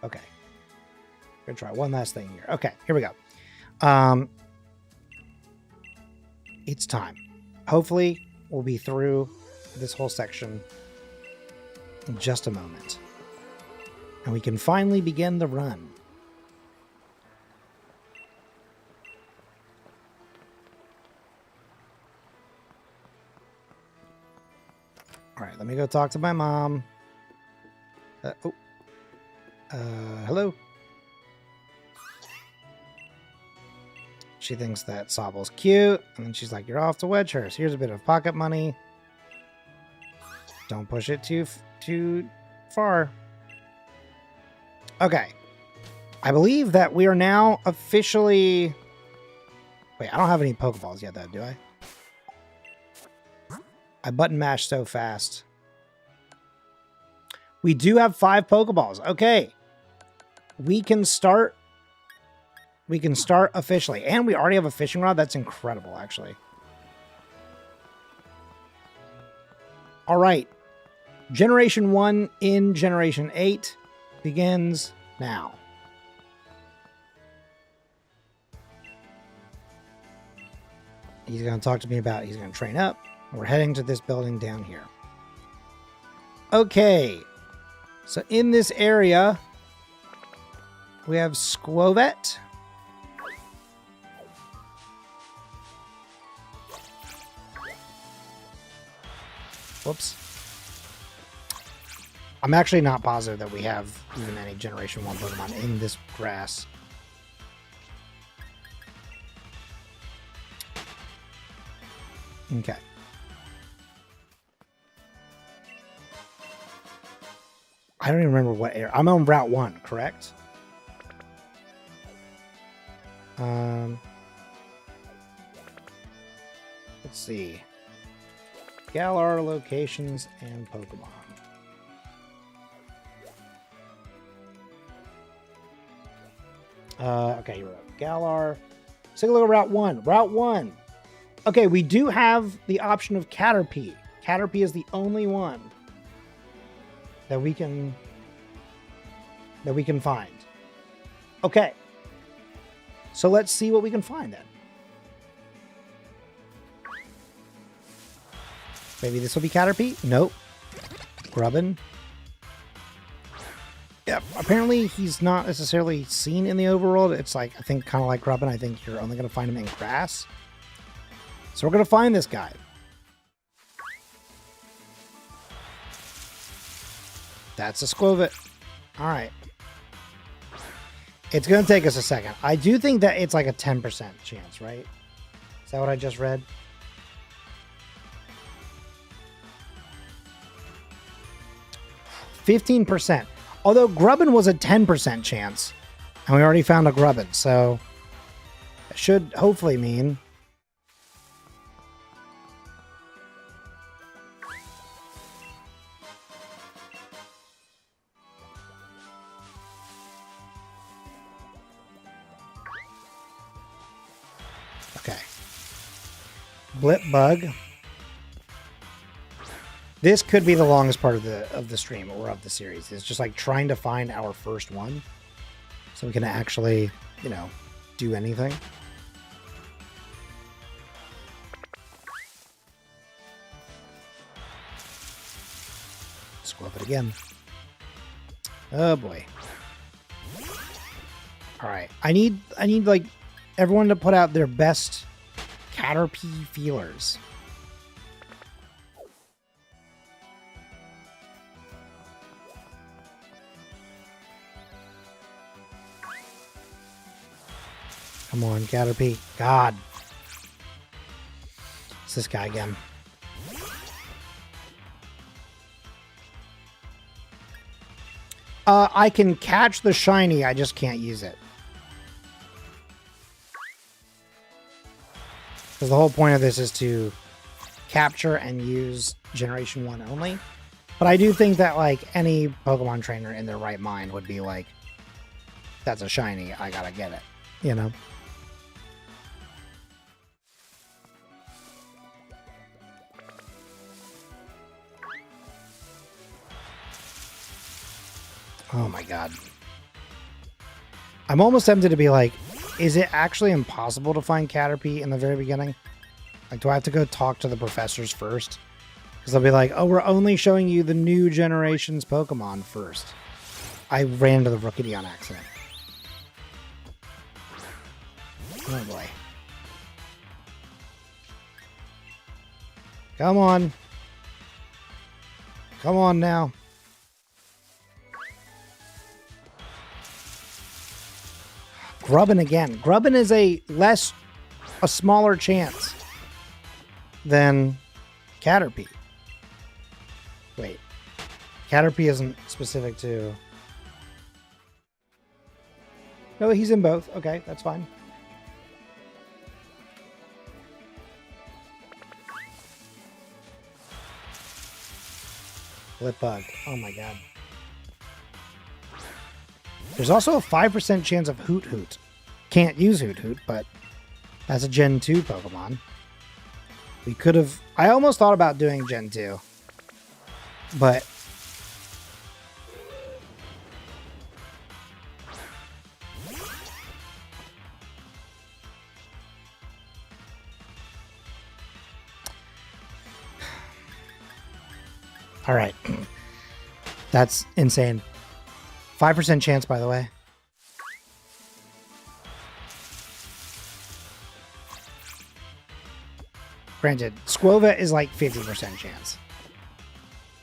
Okay. Gonna try one last thing here. Okay, here we go. It's time. Hopefully, we'll be through this whole section in just a moment. And we can finally begin the run. All right, let me go talk to my mom. Hello. She thinks that Sobble's cute, and then she's like, "You're off to Wedgehurst. Here's a bit of pocket money. Don't push it too far." Okay. I believe that we are now officially... Wait, I don't have any Pokeballs yet, though, do I? I button mashed so fast. We do have 5 Pokeballs. Okay. We can start officially. And we already have a fishing rod. That's incredible, actually. All right. Generation 1 in Generation 8 begins now. He's going to talk to me about he's going to train up. We're heading to this building down here. Okay. So in this area, we have Skwovet. Whoops. I'm actually not positive that we have even any Generation 1 Pokemon in this grass. Okay. I don't even remember what area. I'm on Route 1, correct? Let's see. Galar locations and Pokemon. Okay, here we go. Galar. Let's take a look at Route 1. Route 1. Okay, we do have the option of Caterpie. Caterpie is the only one that we can find. Okay. So let's see what we can find then. Maybe this will be Caterpie? Nope. Grubbin. Yep. Apparently he's not necessarily seen in the overworld. It's like, I think kind of like Grubbin. I think you're only going to find him in grass. So we're going to find this guy. That's a Skwovet. All right. It's going to take us a second. I do think that it's like a 10% chance, right? Is that what I just read? %. Although Grubbin was a 10% chance. And we already found a Grubbin. So it should hopefully mean... Okay. Blipbug. This could be the longest part of the stream or of the series. It's just like trying to find our first one so we can actually, you know, do anything. Scrub it again. Oh boy. All right. I need like everyone to put out their best Caterpie feelers. Come on, Caterpie. God. It's this guy again. I can catch the shiny, I just can't use it. Because the whole point of this is to capture and use Generation 1 only. But I do think that, like, any Pokemon trainer in their right mind would be like, that's a shiny, I gotta get it. You know? Oh my god. I'm almost tempted to be like, is it actually impossible to find Caterpie in the very beginning? Like, do I have to go talk to the professors first? Because they'll be like, oh, we're only showing you the new generation's Pokemon first. I ran into the Rookidee on accident. Oh boy. Come on. Come on now. Grubbin again. Grubbin is a smaller chance than Caterpie. Wait. Caterpie isn't specific to... No, he's in both. Okay, that's fine. Blipbug. Oh my god. There's also a 5% chance of Hoot Hoot. Can't use Hoot Hoot, but that's a Gen 2 Pokemon. We could have... I almost thought about doing Gen 2. But... Alright. That's insane. 5% chance, by the way. Granted, Squova is like 50% chance.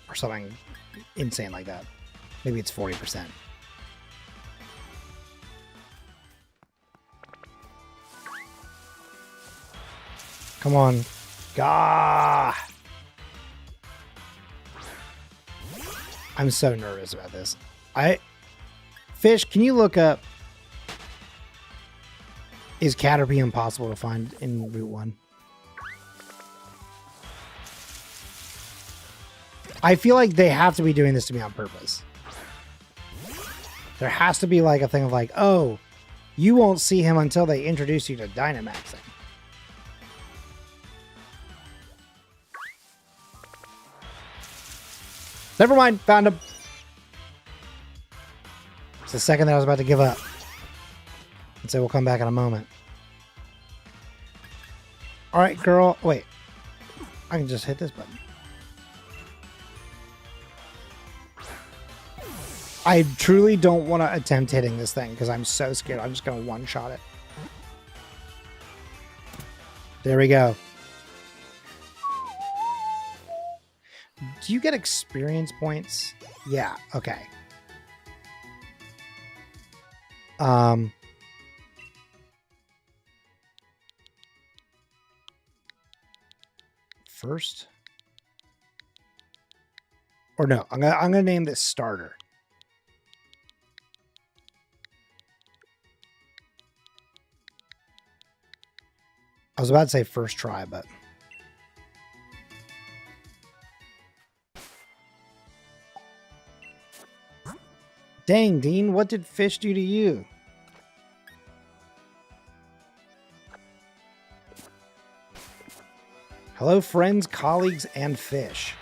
Or something insane like that. Maybe it's 40%. Come on. Gah! I'm so nervous about this. Fish, can you look up... Is Caterpie impossible to find in Route 1? I feel like they have to be doing this to me on purpose. There has to be like a thing of like, oh, you won't see him until they introduce you to Dynamaxing. Never mind, found him. It's the second that I was about to give up. And say we'll come back in a moment. Alright, girl. Wait. I can just hit this button. I truly don't want to attempt hitting this thing because I'm so scared. I'm just going to one-shot it. There we go. Do you get experience points? Yeah, okay. First? Or no, I'm gonna name this starter. I was about to say first try, but... Dang, Dean, what did Fish do to you? Hello, friends, colleagues, and Fish.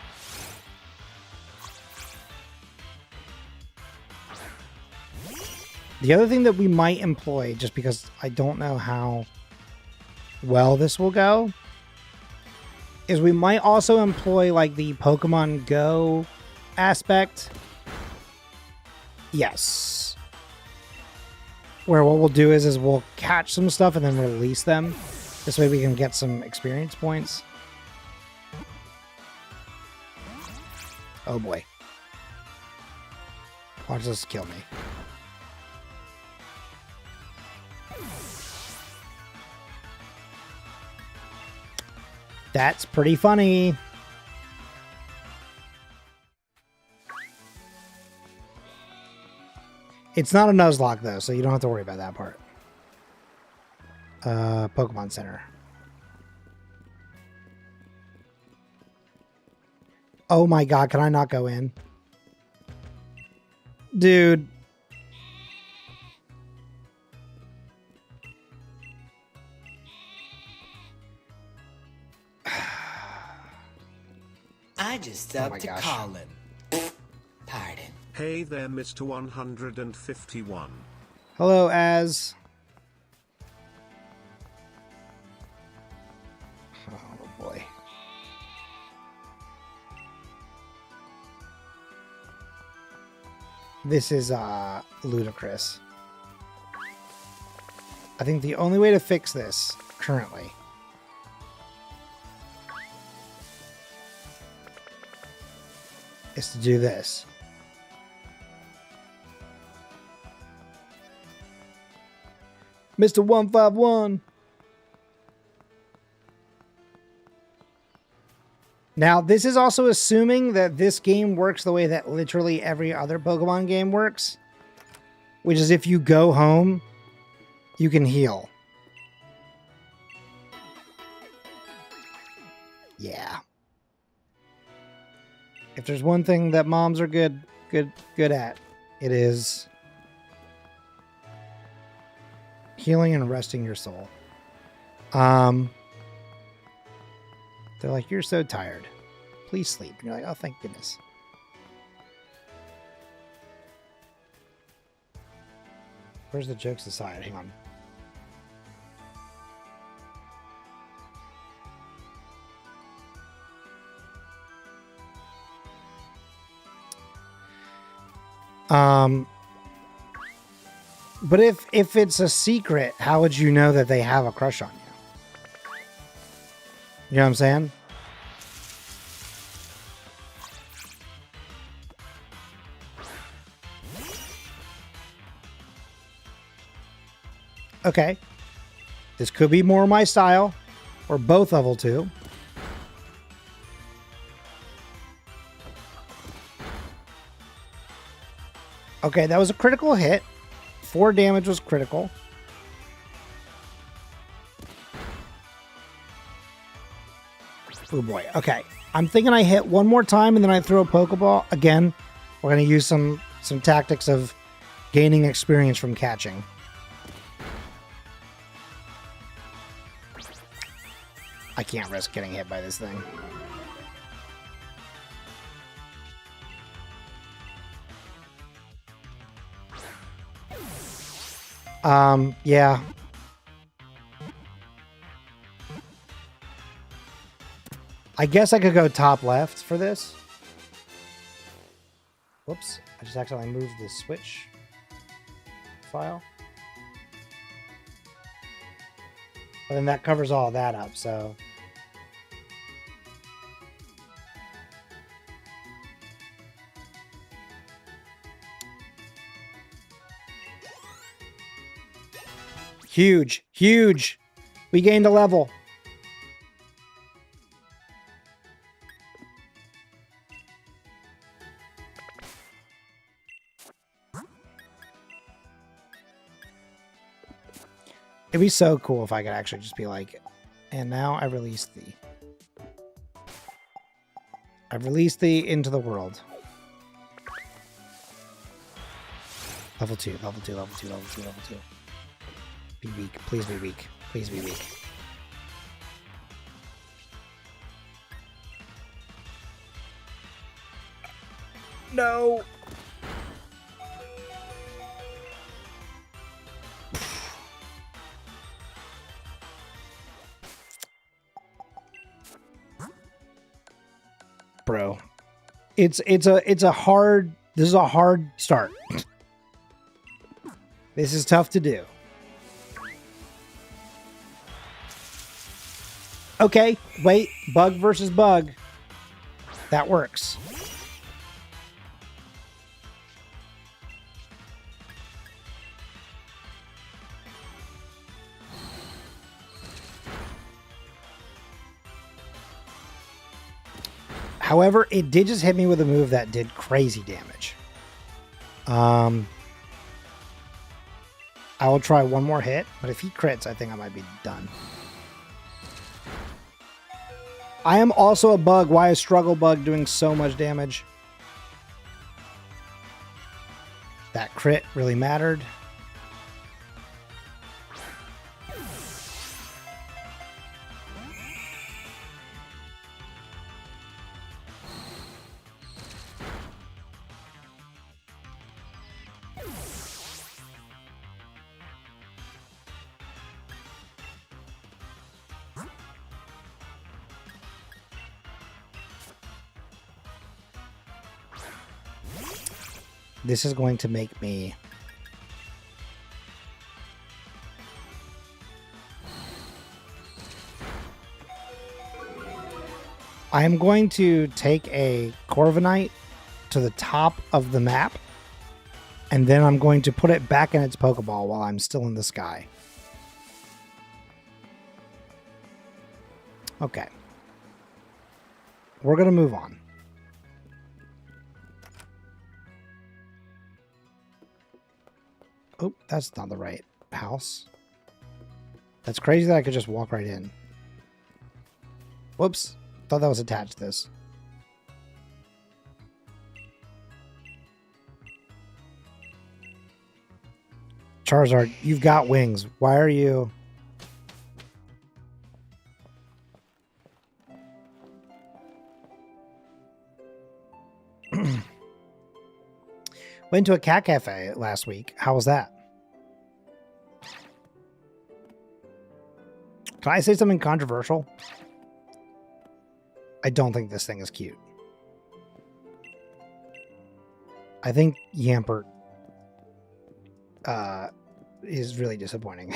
The other thing that we might employ, just because I don't know how well this will go, is we might also employ like the Pokemon Go aspect. Yes. Where what we'll do is we'll catch some stuff and then release them. This way we can get some experience points. Oh boy. Watch this kill me. That's pretty funny. It's not a Nuzlocke though, so you don't have to worry about that part. Pokemon Center. Oh my god, can I not go in? Dude. I just up to Colin. Pardon. Hey there, Mr. 151. Hello, Az. Oh boy. This is ludicrous. I think the only way to fix this currently is to do this. Mr. 151. Now, this is also assuming that this game works the way that literally every other Pokemon game works, which is if you go home, you can heal. Yeah. If there's one thing that moms are good at, it is healing and resting your soul. They're like, you're so tired. Please sleep. And you're like, oh, thank goodness. Where's the jokes aside? Hang on. But if it's a secret, how would you know that they have a crush on you? You know what I'm saying? Okay. This could be more my style, or both level 2. Okay, that was a critical hit. 4 damage was critical. Oh boy. Okay. I'm thinking I hit one more time and then I throw a Pokeball. Again, we're going to use some tactics of gaining experience from catching. I can't risk getting hit by this thing. Yeah. I guess I could go top left for this. Whoops. I just accidentally moved the switch file. But then that covers all that up, so... Huge. Huge. We gained a level. It'd be so cool if I could actually just be like, and now I release thee. I've released thee into the world. Level 2, level 2, level 2, level 2, level 2. Be weak. Please be weak. Please be weak. No. Bro. It's a hard, this is a hard start. This is tough to do. Okay, wait, bug versus bug. That works. However, it did just hit me with a move that did crazy damage. I will try one more hit, but if he crits, I think I might be done. I am also a bug. Why is Struggle Bug doing so much damage? That crit really mattered. This is going to make me... I am going to take a Corviknight to the top of the map, and then I'm going to put it back in its Pokeball while I'm still in the sky. Okay. We're going to move on. Oh, that's not the right house. That's crazy that I could just walk right in. Whoops. Thought that was attached to this. Charizard, you've got wings. Why are you... Went to a cat cafe last week. How was that? Can I say something controversial? I don't think this thing is cute. I think Yampert is really disappointing.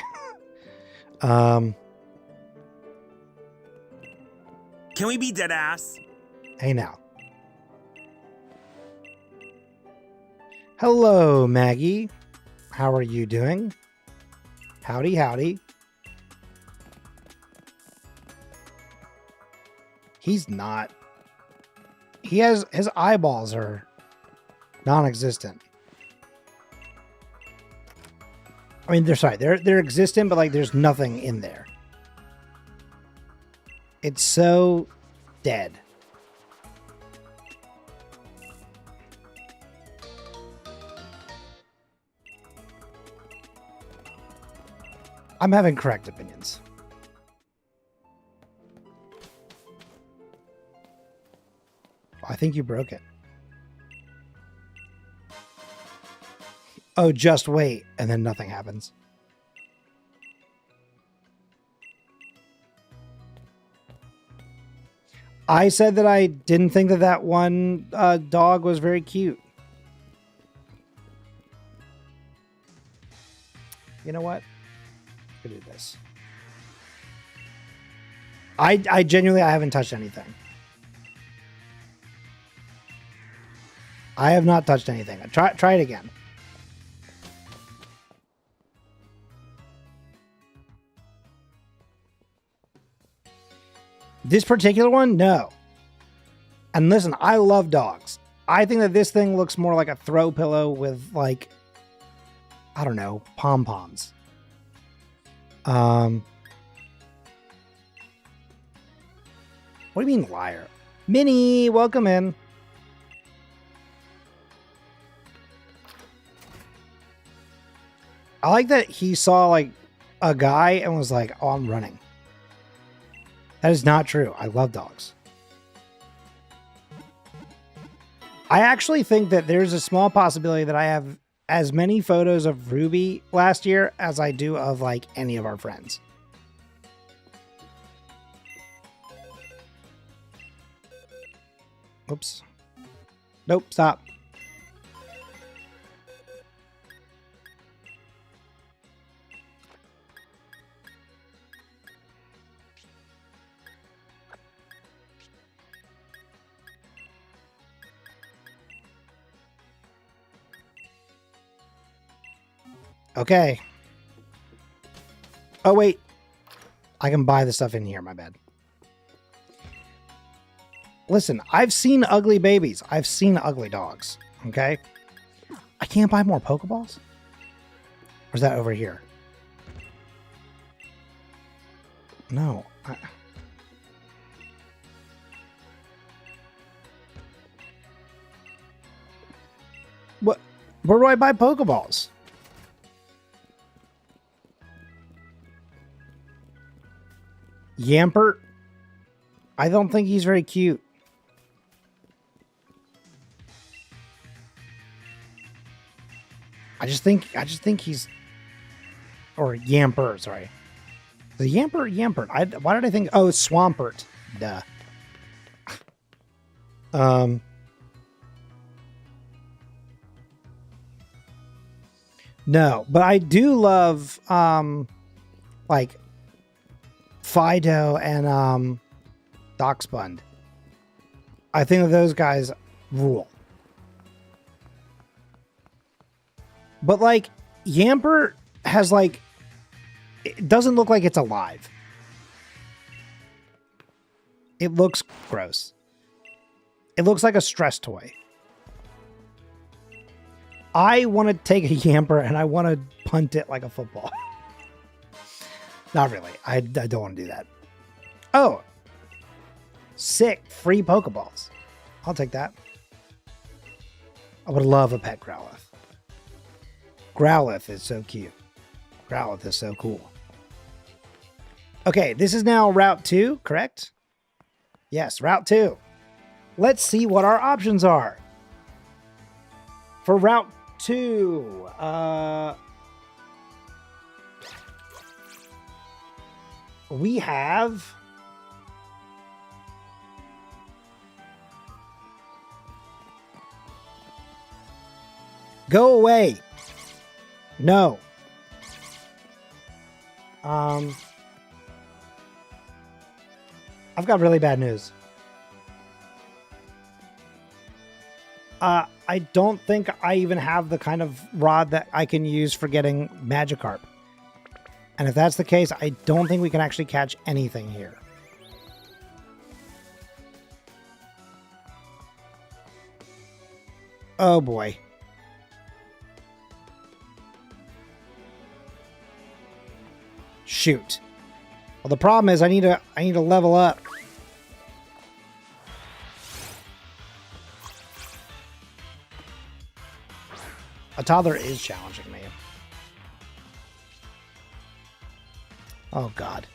Can we be dead ass? Hey now. Hello, Maggie. How are you doing? Howdy, howdy. He's not. He has... His eyeballs are non-existent. I mean, they're existent, but like there's nothing in there. It's so dead. I'm having correct opinions. I think you broke it. Oh, just wait. And then nothing happens. I said that I didn't think that that one dog was very cute. You know what? Let's do this. I genuinely, I haven't touched anything. I have not touched anything. Try it again. This particular one, no. And listen, I love dogs. I think that this thing looks more like a throw pillow with like, I don't know, pom-poms. What do you mean liar? Minnie, welcome in. I like that he saw like a guy and was like, oh, I'm running. That is not true. I love dogs. I actually think that there's a small possibility that I have as many photos of Ruby last year as I do of like any of our friends. Oops. Nope, stop. Okay. Oh, wait. I can buy the stuff in here. My bad. Listen, I've seen ugly babies. I've seen ugly dogs. Okay? I can't buy more Pokeballs? Or is that over here? No. What? Where do I buy Pokeballs? Yampert? I don't think he's very cute. I just think he's, or Yampert, sorry. The Yampert. Why did I think? Oh, it's Swampert. Duh. No, but I do love like Fido and Doxbund. I think that those guys rule. But like Yamper has like, it doesn't look like it's alive. It looks gross. It looks like a stress toy. I want to take a Yamper and I want to punt it like a football. Not really. I don't want to do that. Oh. Sick. Free Pokeballs. I'll take that. I would love a pet Growlithe. Growlithe is so cute. Growlithe is so cool. Okay, this is now Route 2, correct? Yes, Route 2. Let's see what our options are. For Route 2, we have Go away. No. I've got really bad news. I don't think I even have the kind of rod that I can use for getting Magikarp. And if that's the case, I don't think we can actually catch anything here. Oh boy. Shoot. Well, the problem is I need to level up. A toddler is challenging me. Oh God.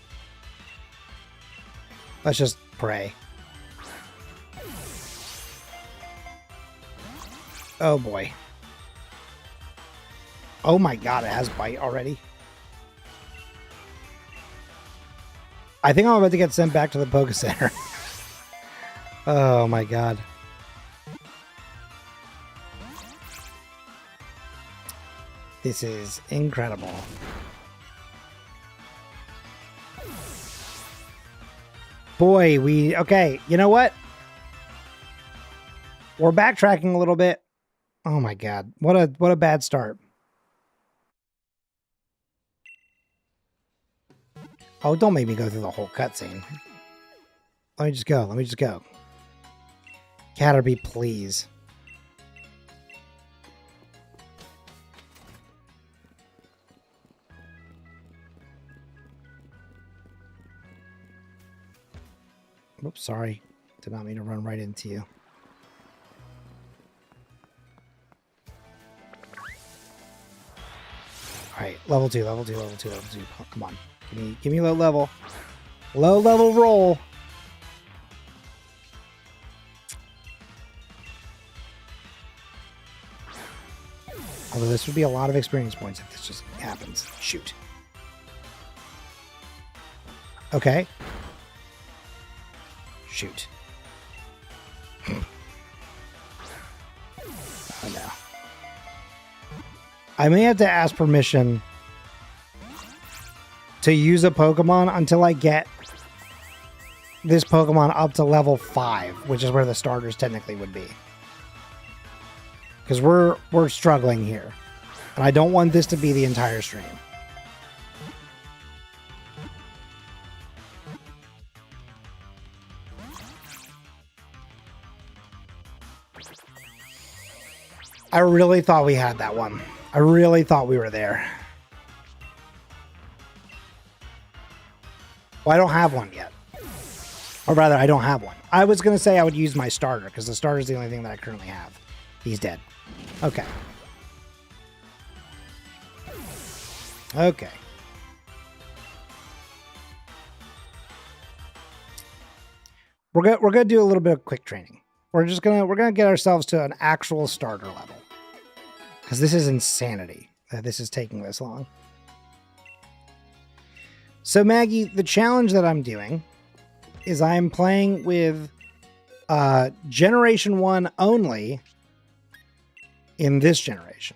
Let's just pray. Oh boy. Oh my God, it has bite already. I think I'm about to get sent back to the Poke Center. Oh my God. This is incredible. Boy, okay, you know what? We're backtracking a little bit. Oh my God. What a bad start. Oh, don't make me go through the whole cutscene. Let me just go. Let me just go. Caterpie, please. Oops, sorry. Did not mean to run right into you. Alright, level 2, level 2, level 2, level 2. Oh, come on. Give me low level. Low level roll. Although this would be a lot of experience points if this just happens. Shoot. Okay. Shoot. Oh no. I may have to ask permission to use a Pokemon until I get this Pokemon up to level 5, which is where the starters technically would be. Because we're struggling here. And I don't want this to be the entire stream. I really thought we had that one. I really thought we were there. Well, I don't have one yet. Or rather, I don't have one. I was going to say I would use my starter, because the starter is the only thing that I currently have. He's dead. Okay. Okay. We're gonna do a little bit of quick training. We're gonna get ourselves to an actual starter level. Because this is insanity that this is taking this long. So Maggie, the challenge that I'm doing is I'm playing with Generation 1 only in this generation.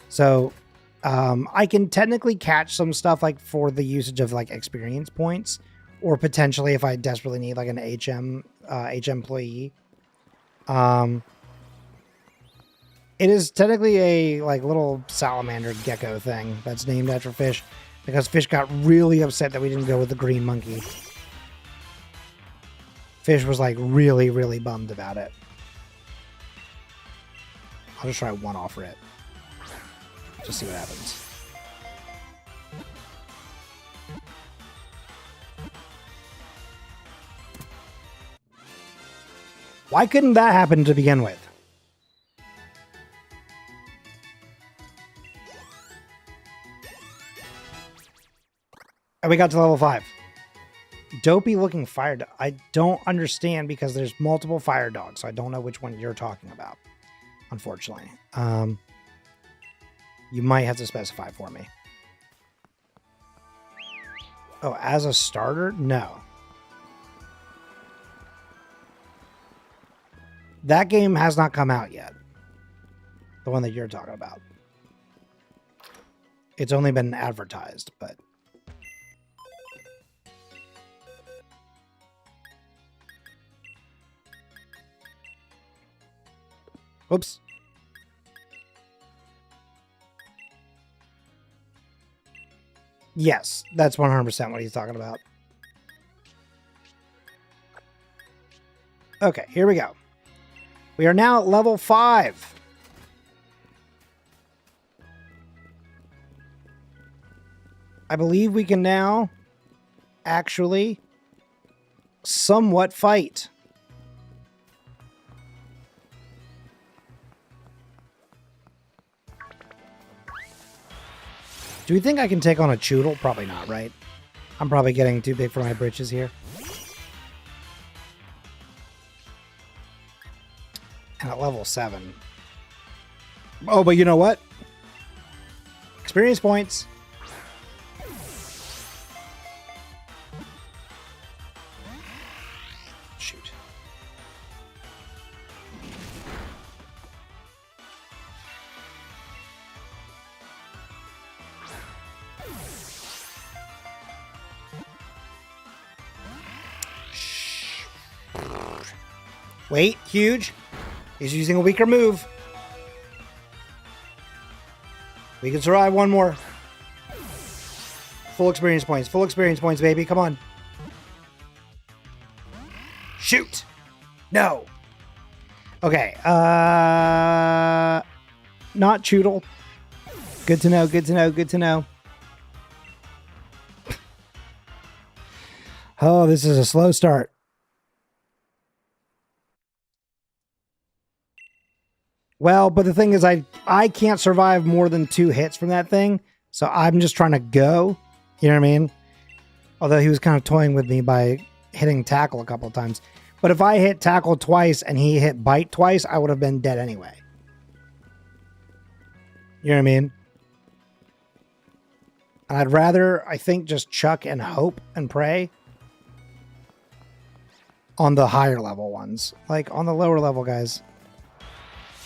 So I can technically catch some stuff like for the usage of like experience points, or potentially if I desperately need like an HM employee. It is technically a like little salamander gecko thing that's named after fish, because fish got really upset that we didn't go with the green monkey. Fish was like really, really bummed about it. I'll just try one offer it. Just see what happens. Why couldn't that happen to begin with? And we got to level 5. Dopey looking fire dog. I don't understand because there's multiple fire dogs, so I don't know which one you're talking about, unfortunately. You might have to specify for me. Oh, as a starter? No. That game has not come out yet. The one that you're talking about. It's only been advertised, but... Oops. Yes, that's 100% what he's talking about. Okay, here we go. We are now at level 5. I believe we can now actually somewhat fight. Do we think I can take on a Choodle? Probably not, right? I'm probably getting too big for my britches here. And at level 7. Oh, but you know what? Experience points. Shoot. Wait, huge. He's using a weaker move. We can survive one more. Full experience points. Full experience points, baby. Come on. Shoot. No. Okay. Not Choodle. Good to know. Good to know. Good to know. Oh, this is a slow start. Well, but the thing is, I can't survive more than 2 hits from that thing, so I'm just trying to go. You know what I mean? Although he was kind of toying with me by hitting tackle a couple of times. But if I hit tackle twice and he hit bite twice, I would have been dead anyway. You know what I mean? And I'd rather, I think, just chuck and hope and pray on the higher level ones. Like, on the lower level guys...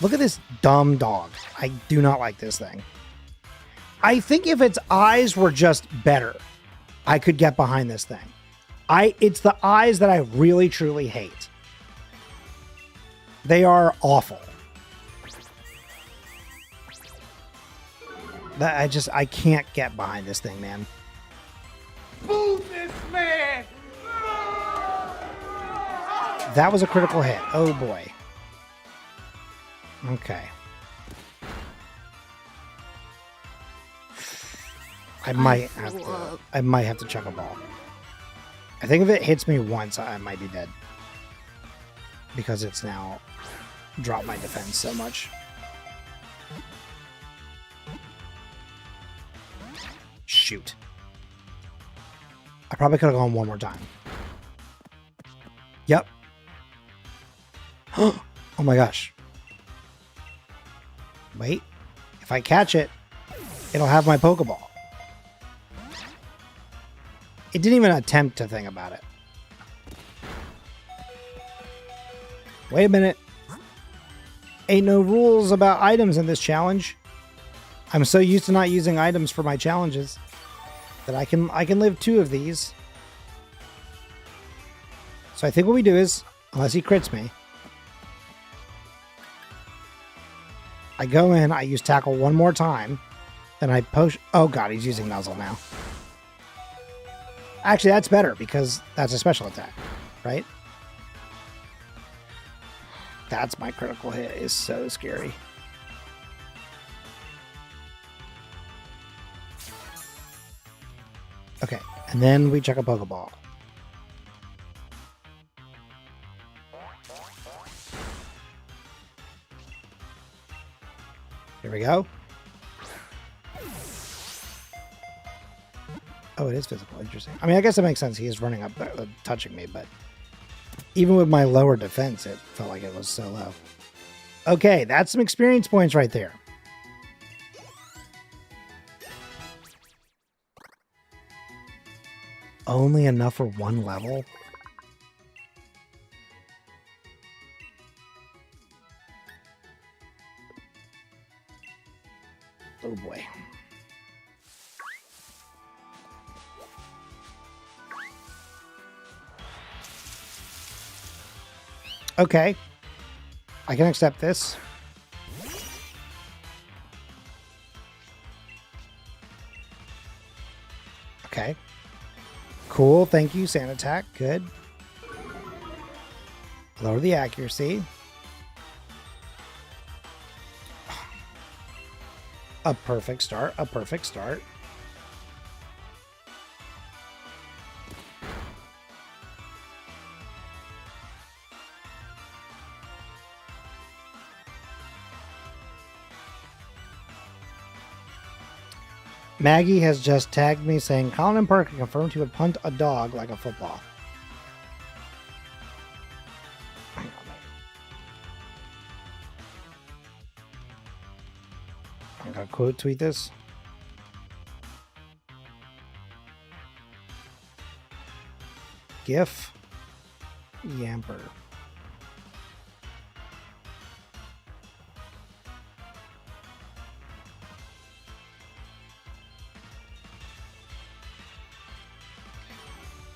Look at this dumb dog. I do not like this thing. I think if its eyes were just better, I could get behind this thing. It's the eyes that I really, truly hate. They are awful. I can't get behind this thing, man. Move this man! That was a critical hit. Oh boy. Okay. I might have to chuck a ball. I think if it hits me once, I might be dead. Because it's now dropped my defense so much. Shoot. I probably could have gone one more time. Yep. Oh my gosh. Wait. If I catch it, it'll have my Pokeball. It didn't even attempt to think about it. Wait a minute. Ain't no rules about items in this challenge. I'm so used to not using items for my challenges that I can live 2 of these. So I think what we do is, unless he crits me, I go in, I use tackle 1 more time, then I push. Oh god, he's using Nuzzle now. Actually, that's better because that's a special attack, right? That's my critical hit. Is so scary. Okay, and then we check a Pokeball. Here we go. Oh, it is physical. Interesting. I mean, I guess it makes sense. He is running up, touching me, but even with my lower defense, it felt like it was so low. Okay, that's some experience points right there. Only enough for 1 level? Oh boy. Okay. I can accept this. Okay. Cool. Thank you, Sand Attack. Good. Lower the accuracy. A perfect start. A perfect start. Maggie has just tagged me saying Colin and Perk confirmed he would punt a dog like a football. Hang on. I'm gonna quote tweet this. GIF Yamper.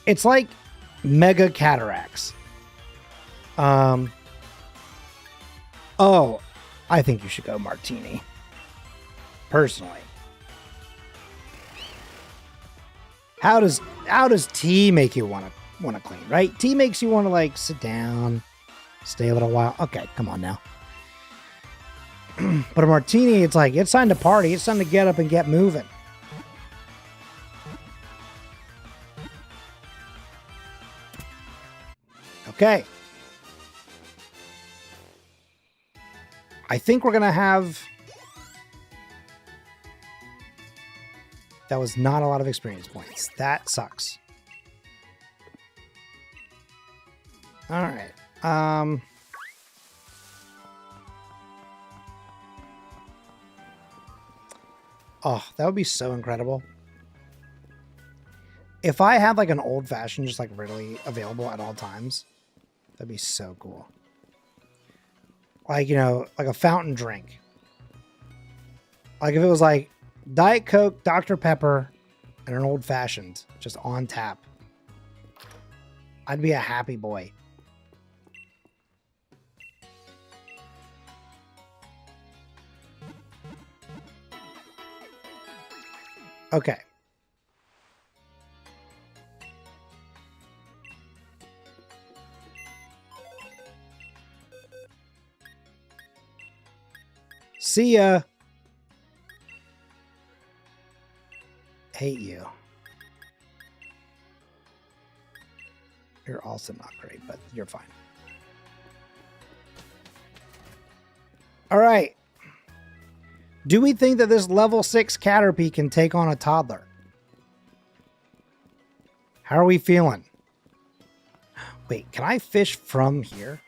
It's like mega cataracts. Oh, I think you should go Martini. Personally. How does tea make you want to clean, right? Tea makes you want to like sit down, stay a little while. Okay, come on now. But a martini, it's like it's time to party. It's time to get up and get moving. Okay. I think we're going to have... That was not a lot of experience points. That sucks. All right. Oh, that would be so incredible. If I had like an old fashioned just like readily available at all times, that'd be so cool. Like, you know, like a fountain drink. Like if it was like Diet Coke, Dr. Pepper, and an old fashioned just on tap. I'd be a happy boy. Okay. See ya. Hate you. You're also not great, but you're fine. All right. Do we think that this level 6 Caterpie can take on a toddler? How are we feeling? Wait, can I fish from here?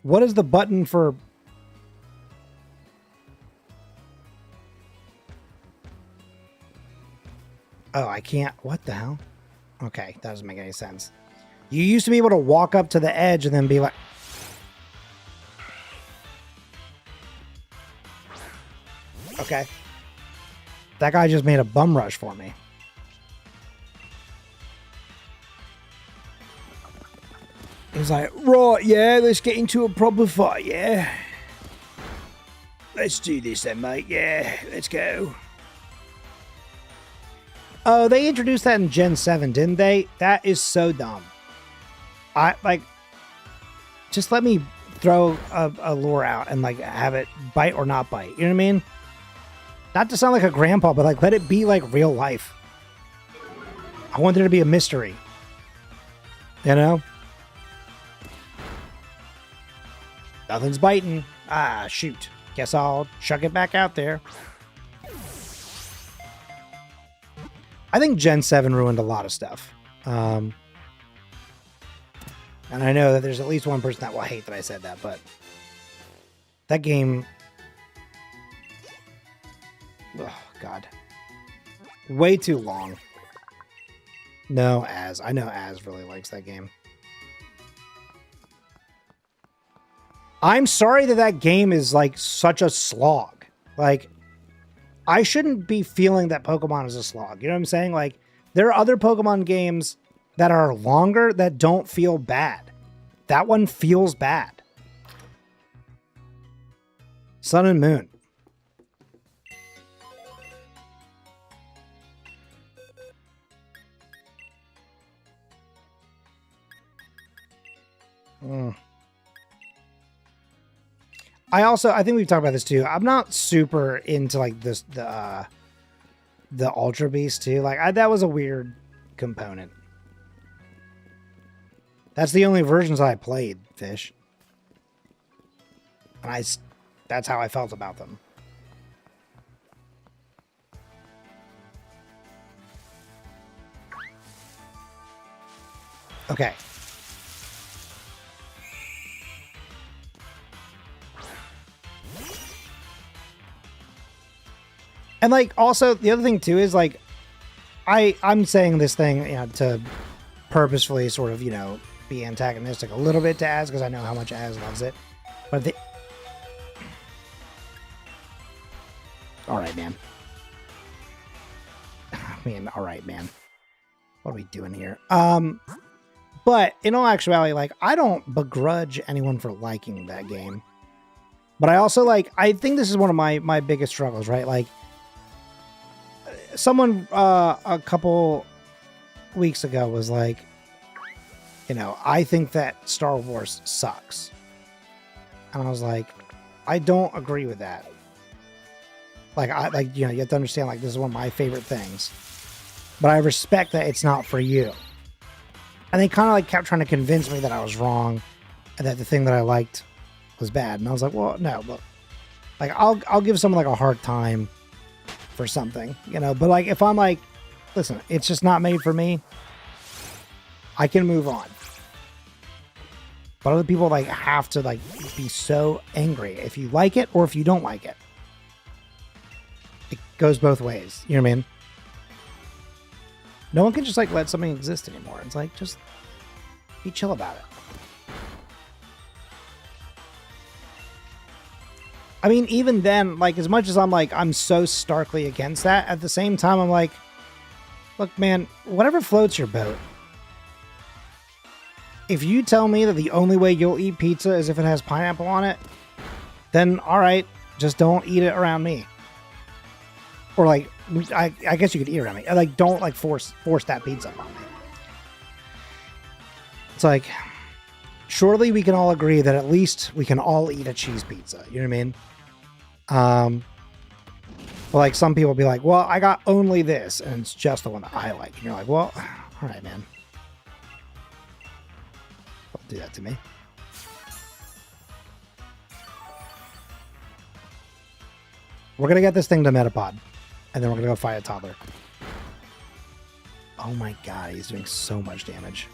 What is the button for... Oh, I can't... What the hell? Okay, that doesn't make any sense. You used to be able to walk up to the edge and then be like... Okay. That guy just made a bum rush for me. He's like, right, yeah, let's get into a proper fight, yeah? Let's do this then, mate. Yeah, let's go. Oh, they introduced that in Gen 7, didn't they? That is so dumb. Just let me throw a lure out and, like, have it bite or not bite. You know what I mean? Not to sound like a grandpa, but, like, let it be, like, real life. I want there to be a mystery. You know? Nothing's biting. Ah, shoot. Guess I'll chuck it back out there. I think Gen 7 ruined a lot of stuff. And I know that there's at least one person that will hate that I said that, but that game... Oh, God. Way too long. No, Az. I know Az really likes that game. I'm sorry that that game is, like, such a slog. Like, I shouldn't be feeling that Pokemon is a slog. You know what I'm saying? Like, there are other Pokemon games that are longer that don't feel bad. That one feels bad. Sun and Moon. I think we've talked about this too. I'm not super into like the Ultra Beast too. Like that was a weird component. That's the only versions I played, Fish. And that's how I felt about them. Okay. And like also the other thing too is like I'm saying this thing, you know, to purposefully sort of, you know, be antagonistic a little bit to Az because I know how much Az loves it. But all right, man. I mean, all right, man. What are we doing here? But in all actuality, like I don't begrudge anyone for liking that game. But I also I think this is one of my biggest struggles, right? Like someone a couple weeks ago was like, you know, I think that Star Wars sucks. And I was like, I don't agree with that. You know, you have to understand, like, this is one of my favorite things. But I respect that it's not for you. And they kind of like kept trying to convince me that I was wrong and that the thing that I liked was bad. And I was like, well, no, but like, I'll give someone like a hard time for something, you know, but like, if I'm like, listen, it's just not made for me, I can move on. But other people like have to like be so angry if you like it or if you don't like it. It goes both ways. You know what I mean? No one can just like let something exist anymore. It's like, just be chill about it. I mean, even then, like, as much as I'm so starkly against that, at the same time, I'm like, look, man, whatever floats your boat. If you tell me that the only way you'll eat pizza is if it has pineapple on it, then all right, just don't eat it around me. Or like, I guess you could eat around me. Like, don't like force that pizza on me. It's like, surely we can all agree that at least we can all eat a cheese pizza. You know what I mean? But like some people be like, well, I got only this and it's just the one that I like. And you're like, well, all right, man. Don't do that to me. We're going to get this thing to Metapod and then we're going to go fight a toddler. Oh my God. He's doing so much damage.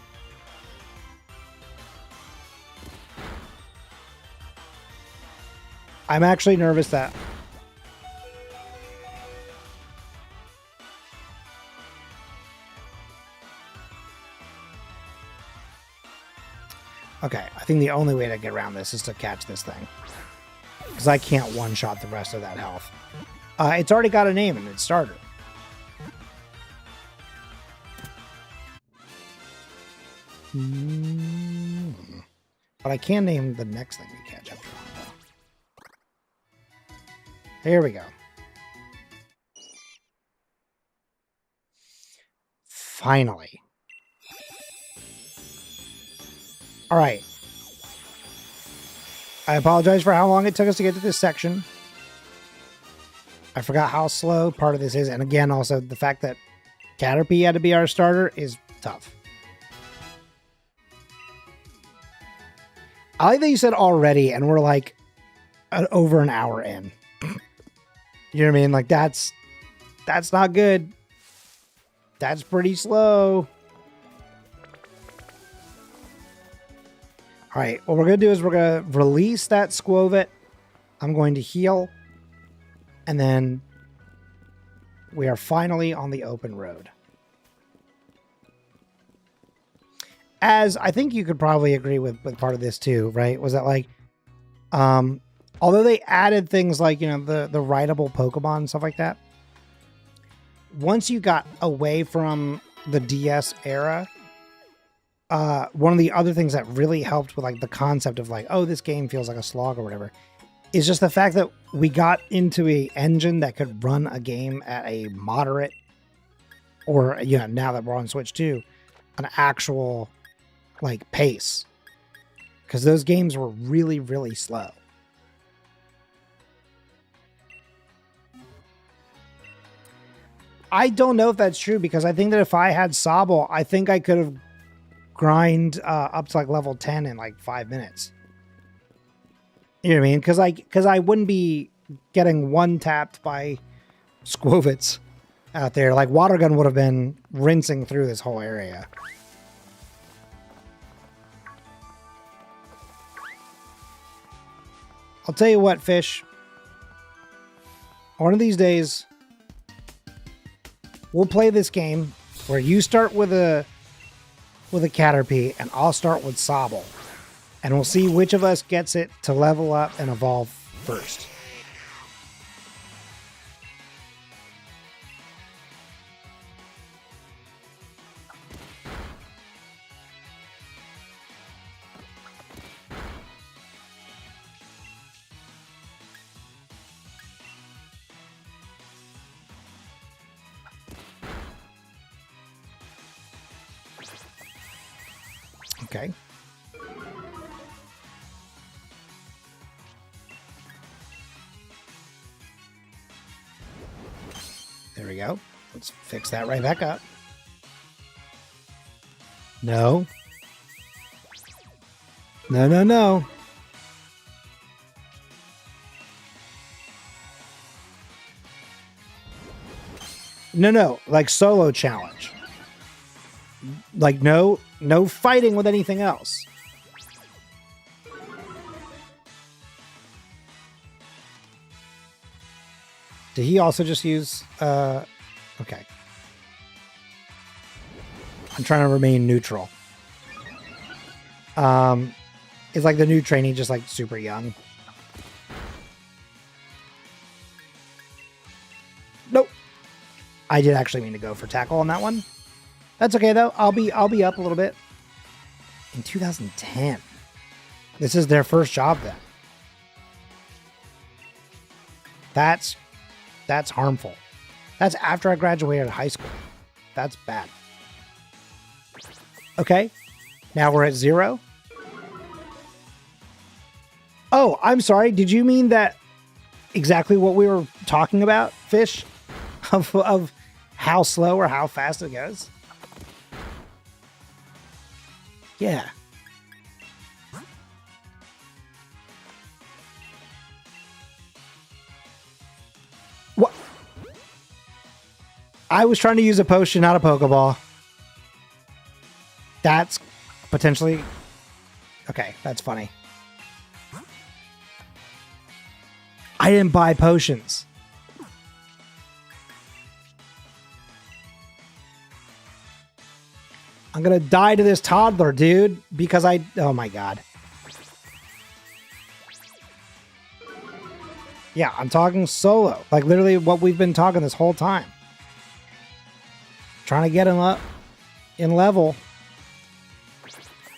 I'm actually nervous that... Okay, I think the only way to get around this is to catch this thing. Because I can't one-shot the rest of that health. It's already got a name in its starter. But I can name the next thing we catch after that. Here we go. Finally. All right. I apologize for how long it took us to get to this section. I forgot how slow part of this is. And again, also the fact that Caterpie had to be our starter is tough. I like that you said already, and we're like over an hour in. You know what I mean? Like that's not good. That's pretty slow. All right, what we're going to do is we're going to release that Skwovet. I'm going to heal. And then we are finally on the open road. As I think you could probably agree with part of this too, right? Was that like, although they added things like, you know, the rideable Pokemon and stuff like that. Once you got away from the DS era, one of the other things that really helped with like the concept of like, oh, this game feels like a slog or whatever, is just the fact that we got into a engine that could run a game at a moderate, or, you know, now that we're on Switch 2, an actual like pace. Because those games were really, really slow. I don't know if that's true, because I think that if I had Sobble, I think I could have grind up to like level 10 in like 5 minutes. You know what I mean? Because I wouldn't be getting one-tapped by Skwovet's out there. Like Water Gun would have been rinsing through this whole area. I'll tell you what, Fish. One of these days, we'll play this game where you start with a Caterpie and I'll start with Sobble. And we'll see which of us gets it to level up and evolve first. Okay. There we go. Let's fix that right back up. No. No, no, no. No, no. Like solo challenge. Like no fighting with anything else. Did he also just use okay. I'm trying to remain neutral. Is like the new trainee just like super young? Nope. I did actually mean to go for tackle on that one. That's okay though. I'll be up a little bit. In 2010. This is their first job then. That's harmful. That's after I graduated high school. That's bad. Okay. Now we're at 0. Oh, I'm sorry. Did you mean that exactly what we were talking about, Fish? Of how slow or how fast it goes? Yeah. What? I was trying to use a potion, not a Pokeball. That's potentially... Okay, that's funny. I didn't buy potions. I'm gonna die to this toddler, dude, because oh my god. Yeah, I'm talking solo. Like literally what we've been talking this whole time. Trying to get him up in level.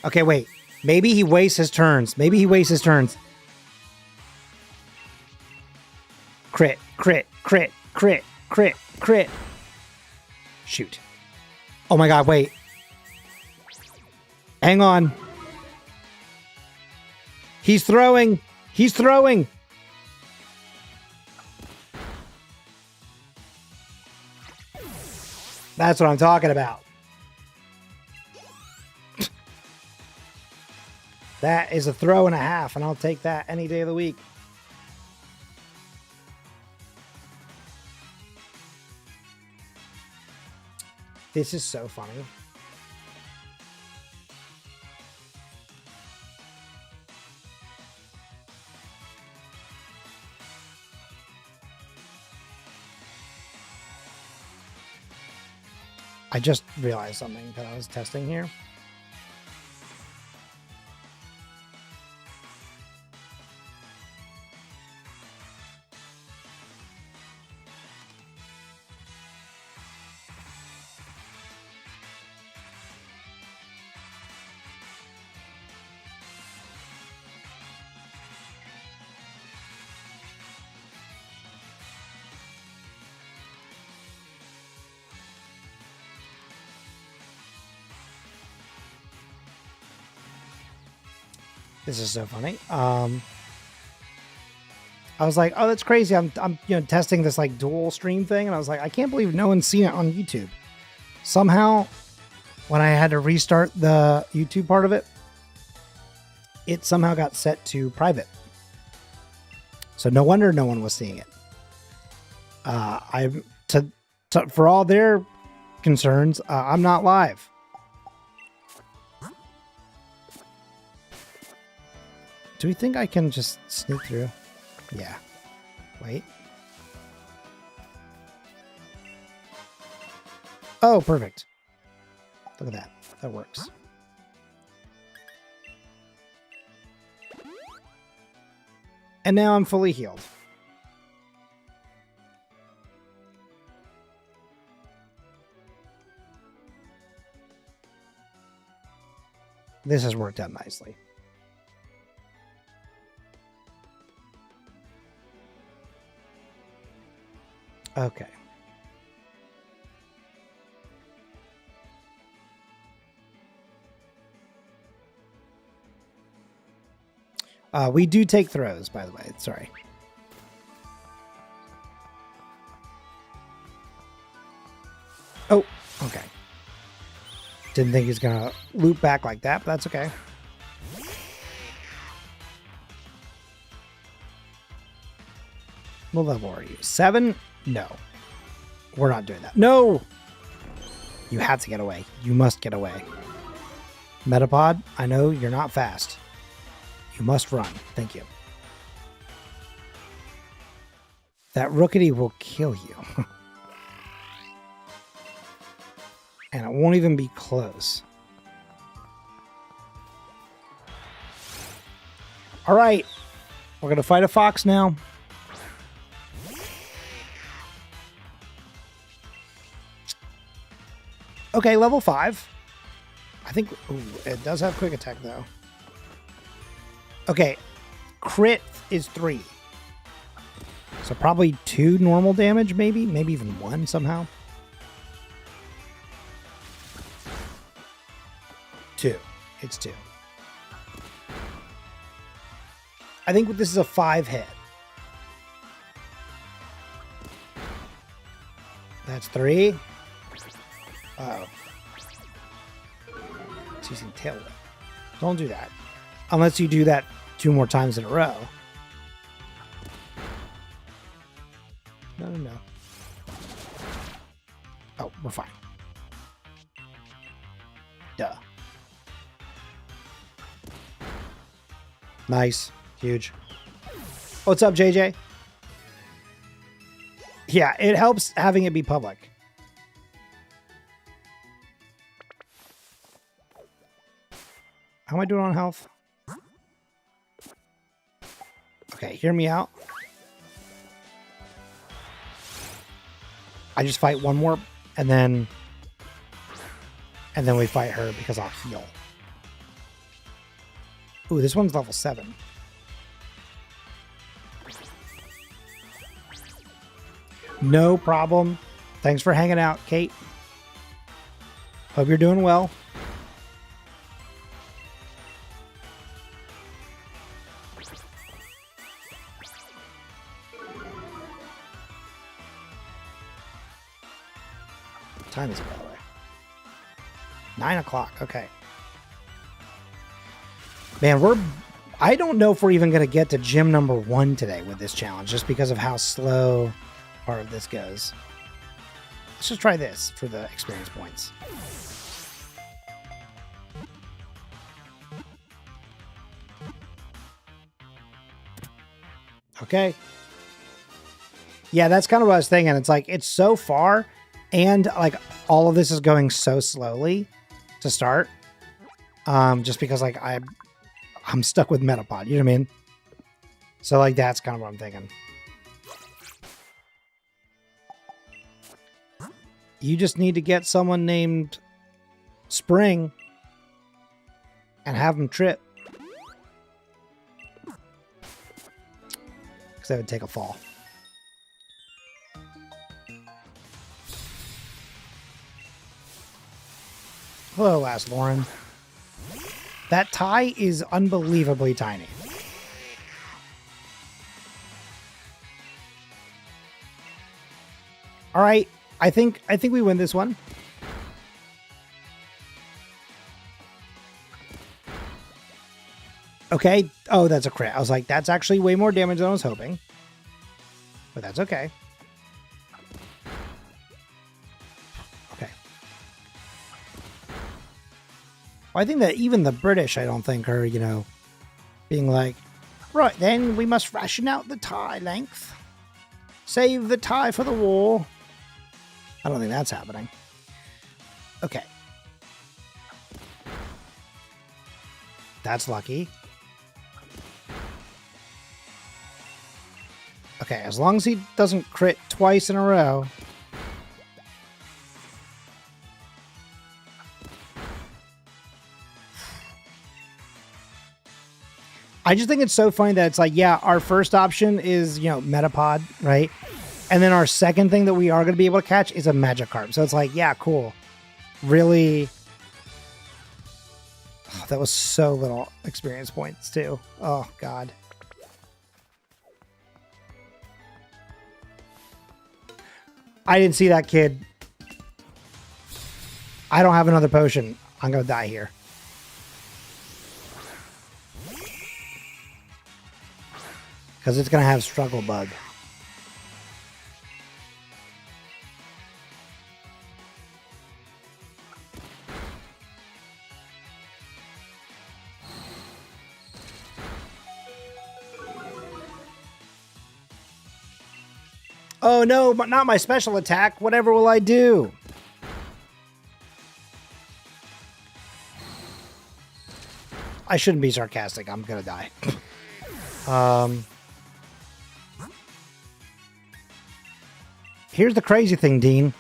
Okay, wait. Maybe he wastes his turns. Maybe he wastes his turns. Crit, crit, crit, crit, crit, crit. Shoot. Oh my god, wait. Hang on. He's throwing. He's throwing. That's what I'm talking about. That is a throw and a half, and I'll take that any day of the week. This is so funny. I just realized something that I was testing here. This is so funny. I was like, oh, that's crazy. I'm testing this like dual stream thing. And I was like, I can't believe no one's seen it on YouTube. Somehow when I had to restart the YouTube part of it, it somehow got set to private. So no wonder no one was seeing it. For all their concerns, I'm not live. Do we think I can just sneak through? Yeah. Wait. Oh, perfect. Look at that. That works. And now I'm fully healed. This has worked out nicely. Okay. We do take throws, by the way. Sorry. Oh, okay. Didn't think he's gonna loop back like that, but that's okay. What level are you? 7? No. We're not doing that. No! You had to get away. You must get away. Metapod, I know you're not fast. You must run. Thank you. That Rookity will kill you. And it won't even be close. All right. We're going to fight a fox now. Okay, level 5. I think it does have quick attack, though. Okay, crit is 3. So probably 2 normal damage, maybe? Maybe even 1 somehow. 2. It's 2. I think this is a 5 hit. That's 3. Uh-oh. It's using tail whip. Don't do that. Unless you do that 2 more times in a row. No, no, no. Oh, we're fine. Duh. Nice. Huge. What's up, JJ? Yeah, it helps having it be public. How am I doing on health? Okay, hear me out. I just fight one more, and then we fight her because I'll heal. Ooh, this one's level 7. No problem. Thanks for hanging out, Kate. Hope you're doing well. What time is it, by the way? 9 o'clock. Okay. Man, I don't know if we're even going to get to gym number 1 today with this challenge, just because of how slow part of this goes. Let's just try this for the experience points. Okay. Yeah, that's kind of what I was thinking. It's like, it's so far, and like all of this is going so slowly to start. Just because like I'm stuck with Metapod, you know what I mean? So like that's kind of what I'm thinking. You just need to get someone named Spring and have them trip. Because they would take a fall. Hello, Last Lauren. That tie is unbelievably tiny. All right, I think we win this one. Okay. Oh, that's a crit. I was like, that's actually way more damage than I was hoping. But that's okay. Okay. Well, I think that even the British, I don't think, are, you know, being like, right, then we must ration out the tie length. Save the tie for the war. I don't think that's happening. Okay. That's lucky. Okay, as long as he doesn't crit twice in a row. I just think it's so funny that it's like, yeah, our first option is, you know, Metapod, right? And then our second thing that we are going to be able to catch is a Magikarp. So it's like, yeah, cool. Really. Oh, that was so little experience points too. Oh, God. I didn't see that kid. I don't have another potion. I'm going to die here. Because it's going to have Struggle Bug. Oh no, but not my special attack. Whatever will I do? I shouldn't be sarcastic. I'm going to die. Here's the crazy thing, Dean.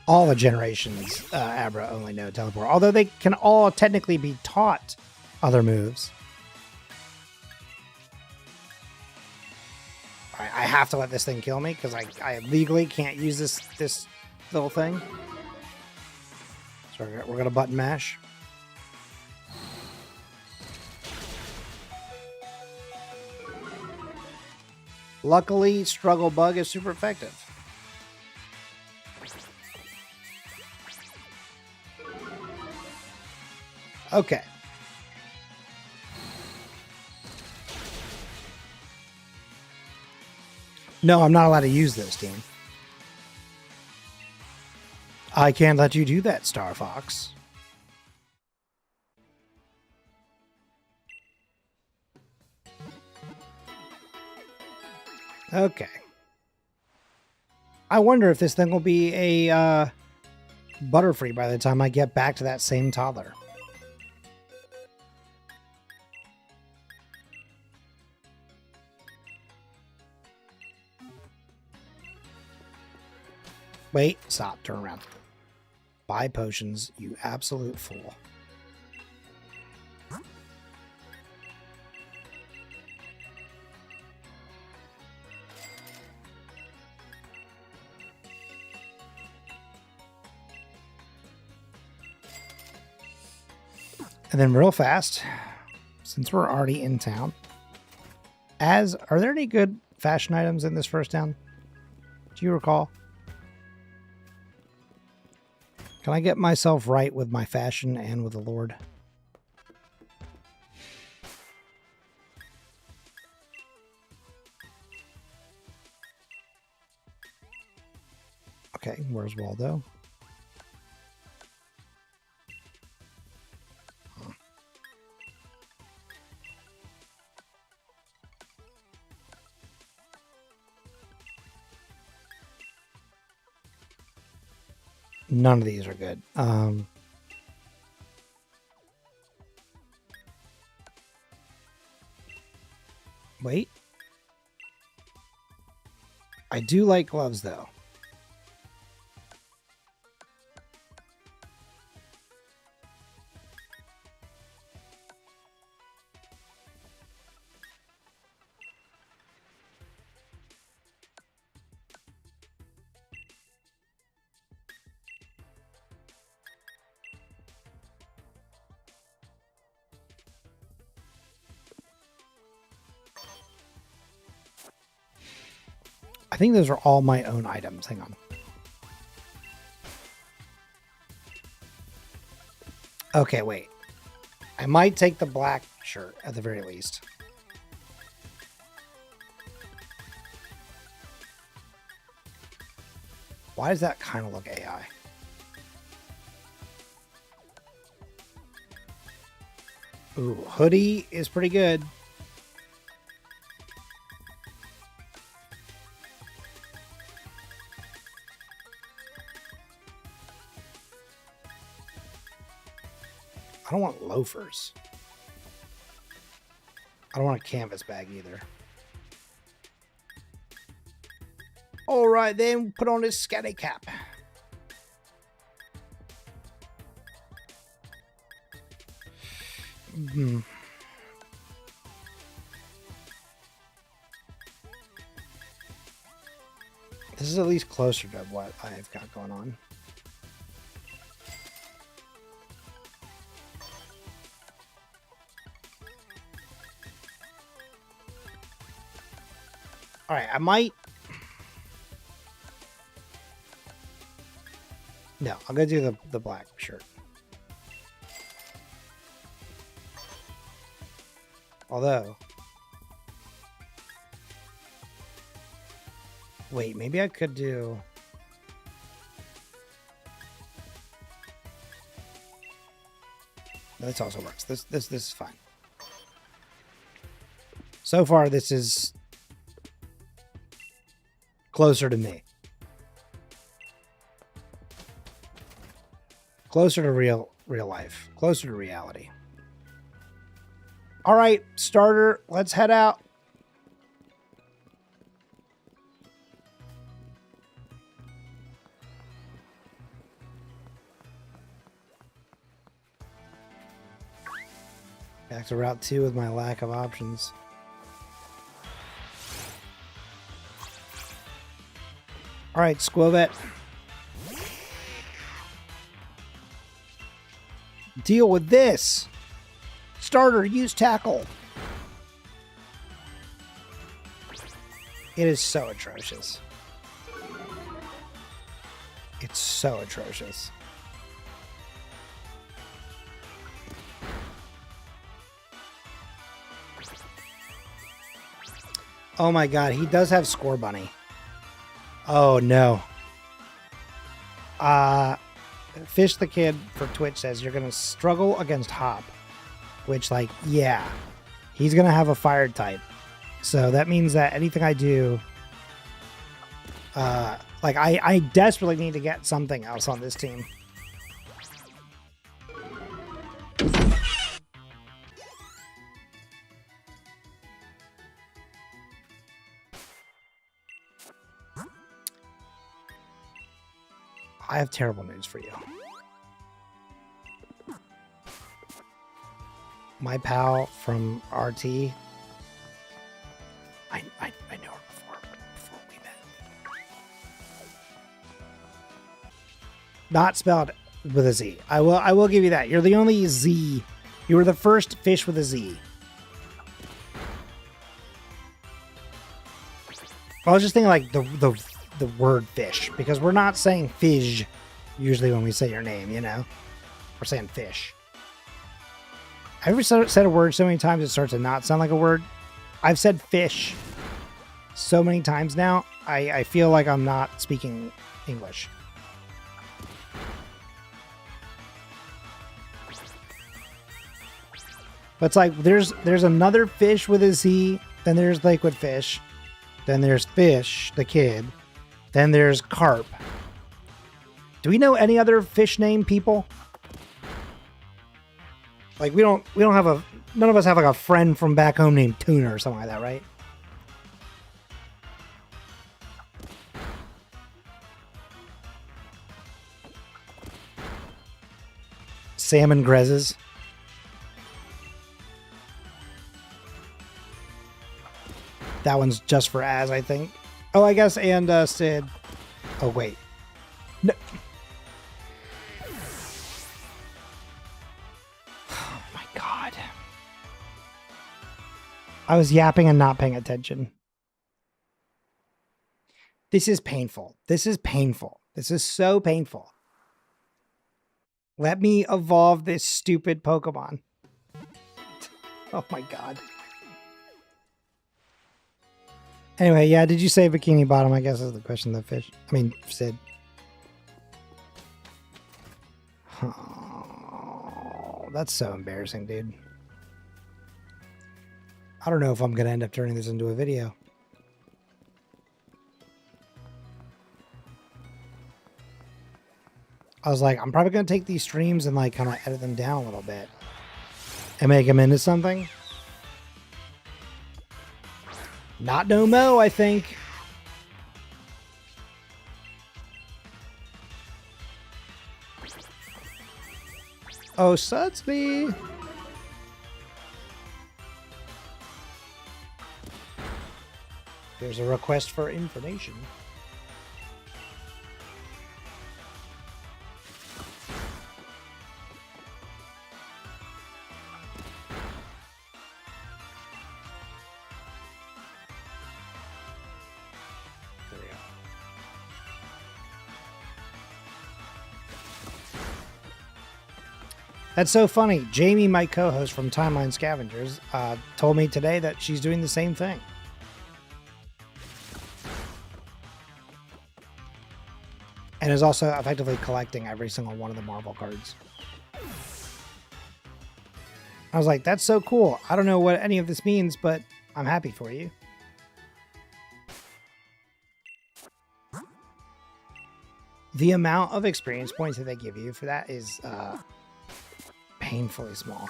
All the generations, Abra only know teleport. Although they can all technically be taught other moves. I have to let this thing kill me because I legally can't use this little thing. So we're going to button mash. Luckily, Struggle Bug is super effective. Okay. No, I'm not allowed to use this, Dean. I can't let you do that, Star Fox. Okay. I wonder if this thing will be a Butterfree by the time I get back to that same toddler. Wait, stop, turn around. Buy potions, you absolute fool. And then real fast, since we're already in town, are there any good fashion items in this first town? Do you recall? Can I get myself right with my fashion and with the Lord? Okay, where's Waldo? None of these are good. Wait. I do like gloves, though. I think those are all my own items. Hang on. Okay, wait. I might take the black shirt at the very least. Why does that kind of look AI? Ooh, hoodie is pretty good. I don't want loafers. I don't want a canvas bag either. All right, then put on this scatty cap. This is at least closer to what I've got going on. All right, I might. No, I'm gonna do the black shirt. Although, wait, maybe I could do. This also works. This is fine. So far, this is closer to me. Closer to real life. Closer to reality. All right, starter, let's head out. Back to Route 2 with my lack of options. All right, Squovet. Deal with this. Starter, use tackle. It is so atrocious. It's so atrocious. Oh my god, he does have Score Bunny. Oh no. Fish the Kid for Twitch says you're gonna struggle against Hop. Which, like, yeah. He's gonna have a fire type. So that means that anything I do Like, I desperately need to get something else on this team. I have terrible news for you. My pal from RT, I know her before we met. Not spelled with a Z. I will give you that. You're the only Z. You were the first fish with a Z. I was just thinking like the word fish, because we're not saying fish usually when we say your name, you know? We're saying fish. I've ever said a word so many times it starts to not sound like a word. I've said fish so many times now, I feel like I'm not speaking English. But it's like there's another fish with a Z, then there's liquid fish, then there's fish, the kid, then there's carp. Do we know any other fish name people? Like we don't have none of us have like a friend from back home named Tuna or something like that, right? Salmon Grezes. That one's just for Az, I think. Oh, I guess, and Sid. Oh, wait. No. Oh, my God. I was yapping and not paying attention. This is painful. This is painful. This is so painful. Let me evolve this stupid Pokemon. Oh, my God. Anyway, yeah, did you say Bikini Bottom? I guess is the question, the fish. I mean, Sid. Oh, that's so embarrassing, dude. I don't know if I'm going to end up turning this into a video. I was like, I'm probably going to take these streams and like kind of edit them down a little bit and make them into something. Not no mo, I think. Oh, Sudsby. There's a request for information. That's so funny. Jamie, my co-host from Timeline Scavengers, told me today that she's doing the same thing. And is also effectively collecting every single one of the Marvel cards. I was like, that's so cool. I don't know what any of this means, but I'm happy for you. The amount of experience points that they give you for that is painfully small.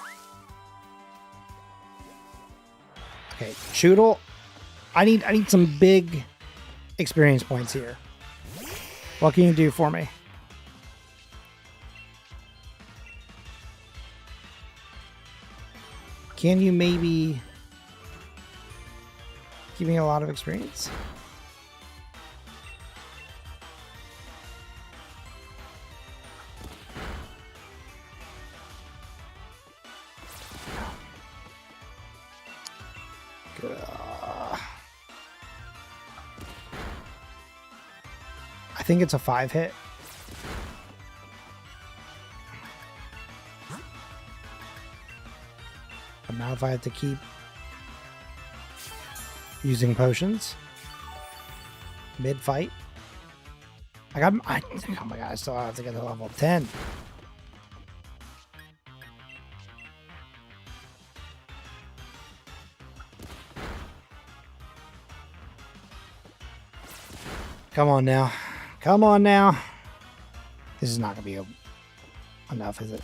Okay, Choodle. I need some big experience points here. What can you do for me? Can you maybe give me a lot of experience? I think it's a 5-hit. But now if I have to keep using potions mid-fight, oh my god, I still have to get to level 10. Come on now. Come on now. This is not going to be enough, is it?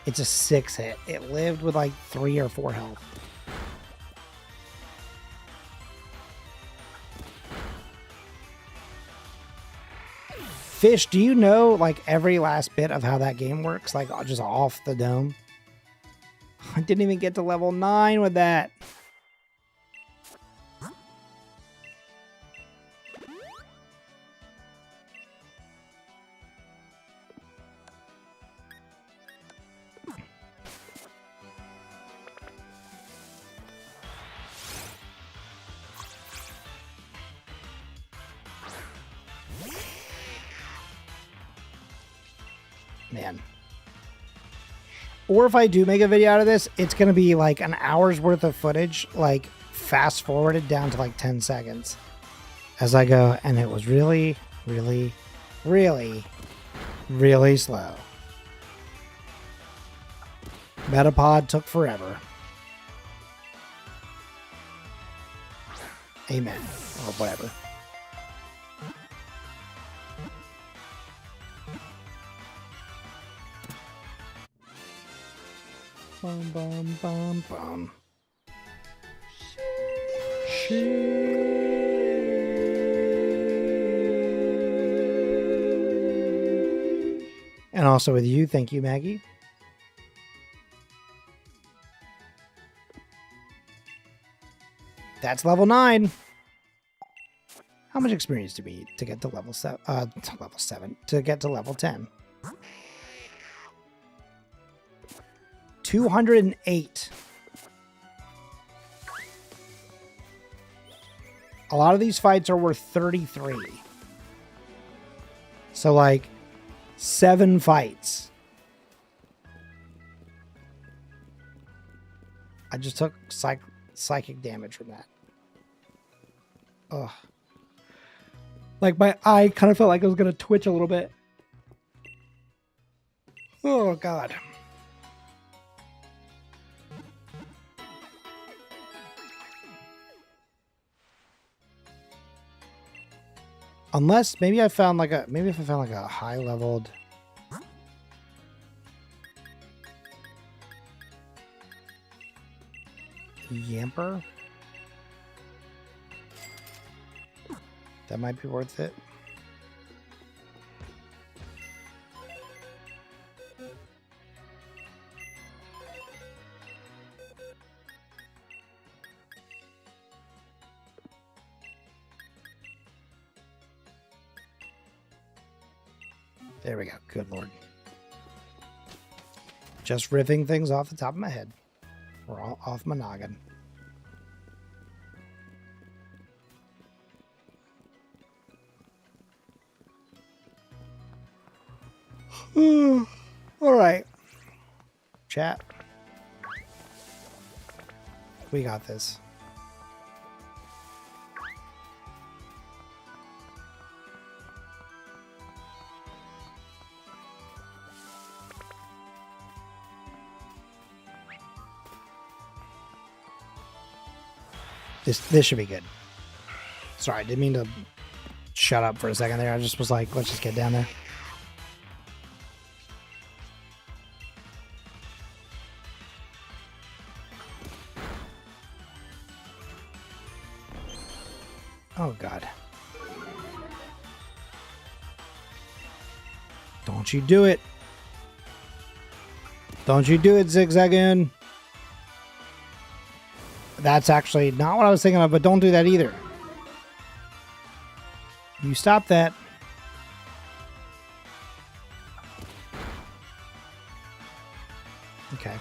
It's a 6 hit. It lived with like 3 or 4 health. Fish, do you know like every last bit of how that game works? Like just off the dome? I didn't even get to level 9 with that. Man. Or if I do make a video out of this, it's going to be like an hour's worth of footage, like fast forwarded down to like 10 seconds as I go. And it was really, really, really, really slow. Metapod took forever. Amen. Or whatever. Bum, bum, bum, bum. And also with you, thank you, Maggie. That's level 9. How much experience do we need to get to level 7? To get to level 10. 208. A lot of these fights are worth 33. So like 7 fights. I just took psychic damage from that. Ugh. Like my eye kind of felt like it was going to twitch a little bit. Oh God. Unless maybe I found like a if I found like a high leveled Yamper, that might be worth it. There we go. Good Lord. Just riffing things off the top of my head. Or off my noggin. All right. Chat. We got this. This should be good. Sorry, I didn't mean to shut up for a second there. I just was like, let's just get down there. Oh, God. Don't you do it. Don't you do it, Zigzagoon. That's actually not what I was thinking of, but don't do that either. You stop that. Okay.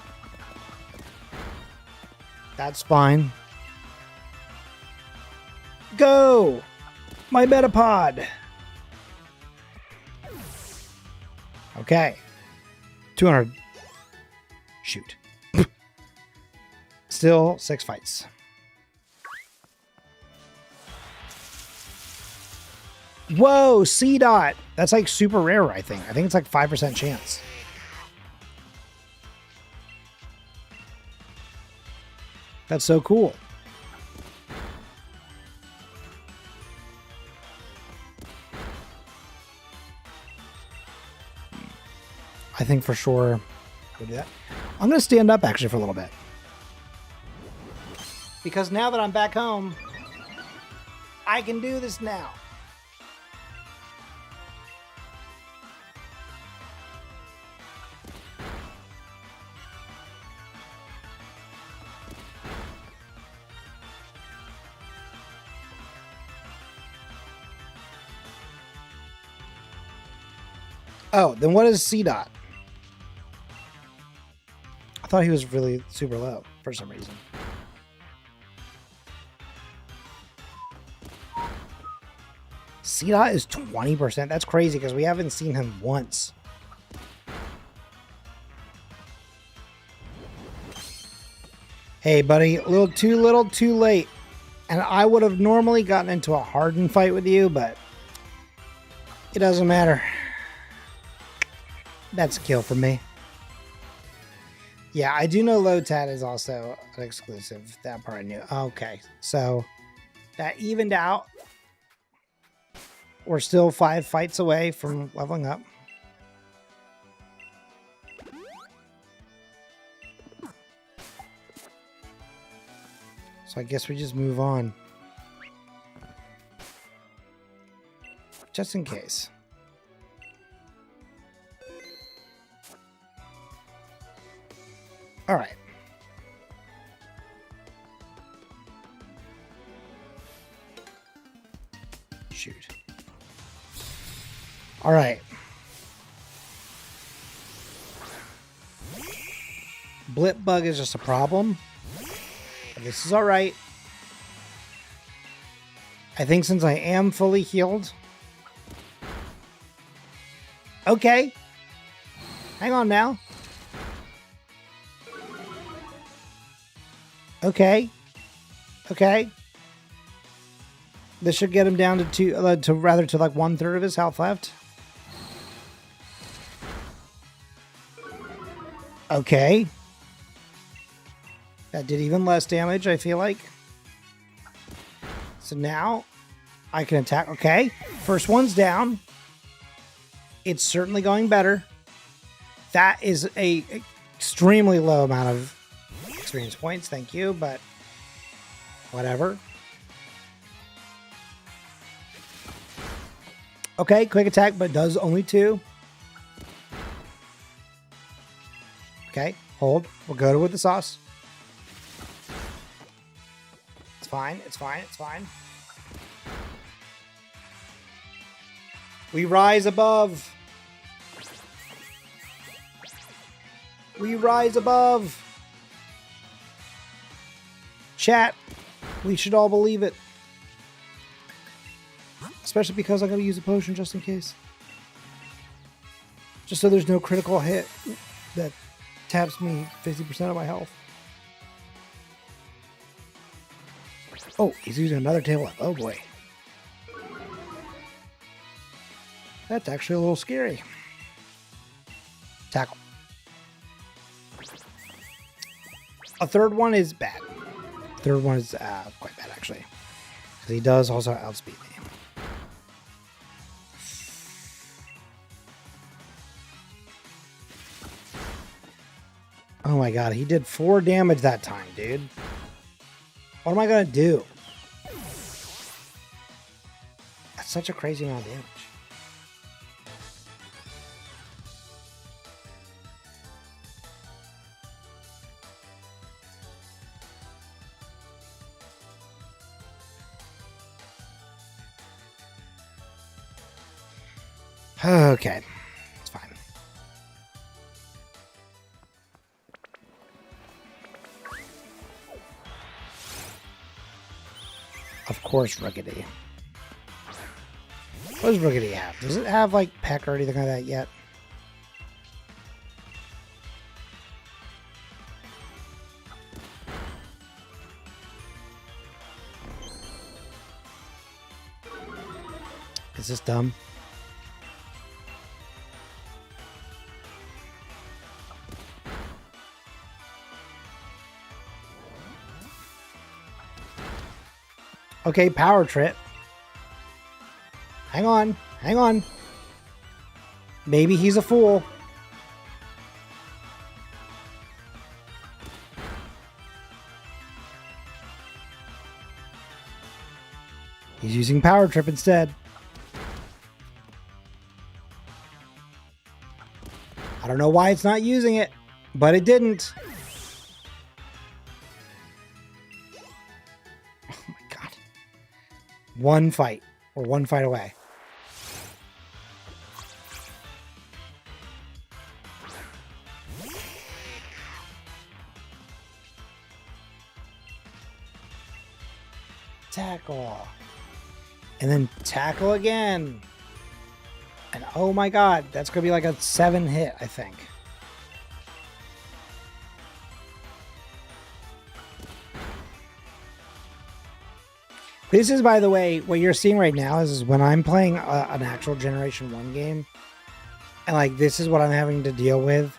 That's fine. Go! My Metapod! Okay. 200. Shoot. Still 6 fights. Whoa, C-Dot. That's like super rare, I think. I think it's like 5% chance. That's so cool. I think for sure we'll do that. I'm going to stand up actually for a little bit. Because now that I'm back home, I can do this now. Oh, then what is C dot? I thought he was really super low for some reason. C dot is 20%. That's crazy because we haven't seen him once. Hey, buddy, a little too late. And I would have normally gotten into a hardened fight with you, but it doesn't matter. That's a kill for me. Yeah, I do know Lotad is also an exclusive. That part I knew. Okay, so that evened out. We're still 5 fights away from leveling up. So I guess we just move on. Just in case. All right. Shoot. All right. Blip bug is just a problem. But this is all right. I think since I am fully healed. Okay. Hang on now. Okay. Okay. This should get him down to to like 1/3 of his health left. Okay. That did even less damage, I feel like. So now I can attack. Okay. First one's down. It's certainly going better. That is a extremely low amount of experience points. Thank you, but whatever. Okay, quick attack, but does only 2. Okay, hold. We'll go to with the sauce. It's fine. It's fine. It's fine. We rise above. We rise above. Chat, we should all believe it. Especially because I'm going to use a potion just in case. Just so there's no critical hit that taps me 50% of my health. Oh, he's using another tail whip. Oh boy. That's actually a little scary. Tackle. A third one is bad. Third one is quite bad, actually. Because he does also outspeed me. Oh my god, he did 4 damage that time, dude. What am I going to do? That's such a crazy amount of damage. Okay, it's fine. Of course, Rookidee. What does Rookidee have? Does it have, like, Peck or anything like that yet? Is this dumb? Okay, power trip. Hang on. Hang on. Maybe he's a fool. He's using power trip instead. I don't know why it's not using it, but it didn't. Oh my god. One fight. We're one fight away. Tackle. And then tackle again. And oh my god, that's going to be like a 7 hit, I think. This is, by the way, what you're seeing right now is when I'm playing an actual Generation 1 game. And like, this is what I'm having to deal with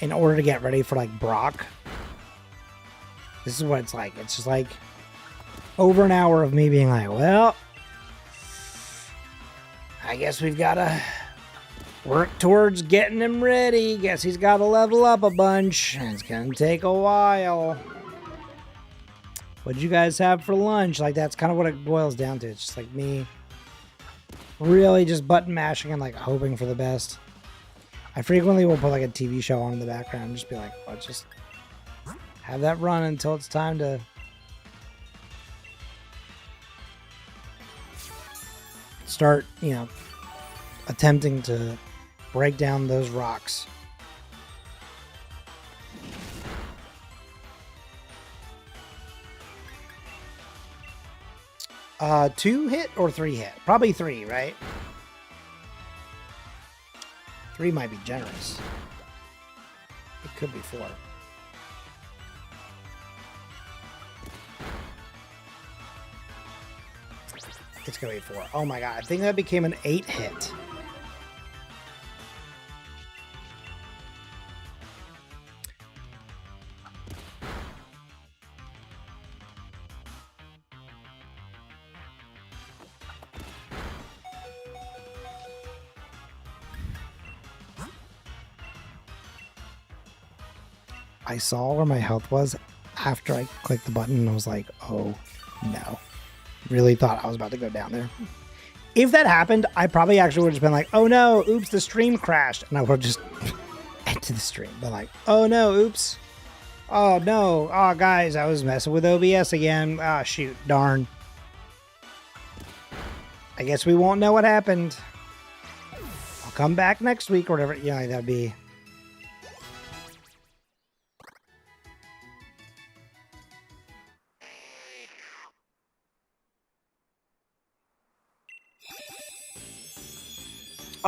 in order to get ready for like Brock. This is what it's like. It's just like over an hour of me being like, well, I guess we've got to work towards getting him ready. Guess he's got to level up a bunch. It's going to take a while. What'd you guys have for lunch? Like, that's kind of what it boils down to. It's just like me really just button mashing and like hoping for the best. I frequently will put like a TV show on in the background and just be like, let's just have that run until it's time to start, you know, attempting to break down those rocks. Two hit or 3 hit? Probably 3, right? 3 might be generous. It could be 4. It's gonna be 4. Oh my god, I think that became an 8 hit. I saw where my health was after I clicked the button and I was like, oh no. Really thought I was about to go down there. If that happened, I probably actually would have just been like, oh no, oops, the stream crashed. And I would have just ended the stream. But like, oh no, oops. Oh no. Oh guys, I was messing with OBS again. Ah, shoot, darn. I guess we won't know what happened. I'll come back next week or whatever. Yeah, that'd be.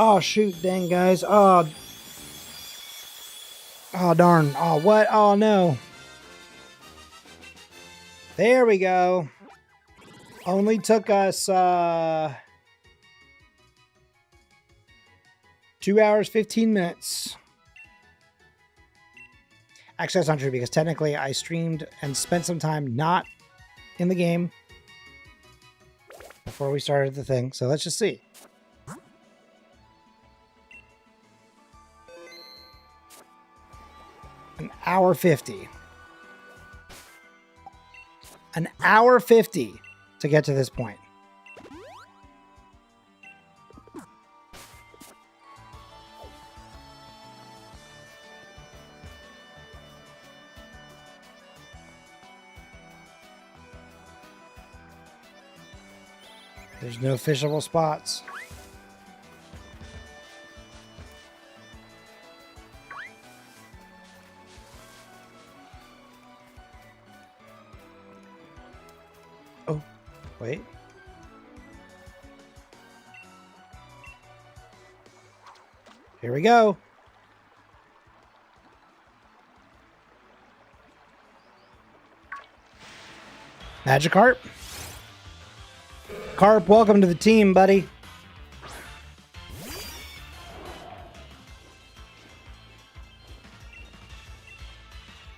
Oh, shoot, dang, guys. Oh, darn. Oh, what? Oh, no. There we go. Only took us 2 hours, 15 minutes. Actually, that's not true because technically I streamed and spent some time not in the game before we started the thing. So let's just see. An hour 50. An hour 50 to get to this point. There's no fishable spots. Oh, wait. Here we go. Magikarp. Carp, welcome to the team, buddy.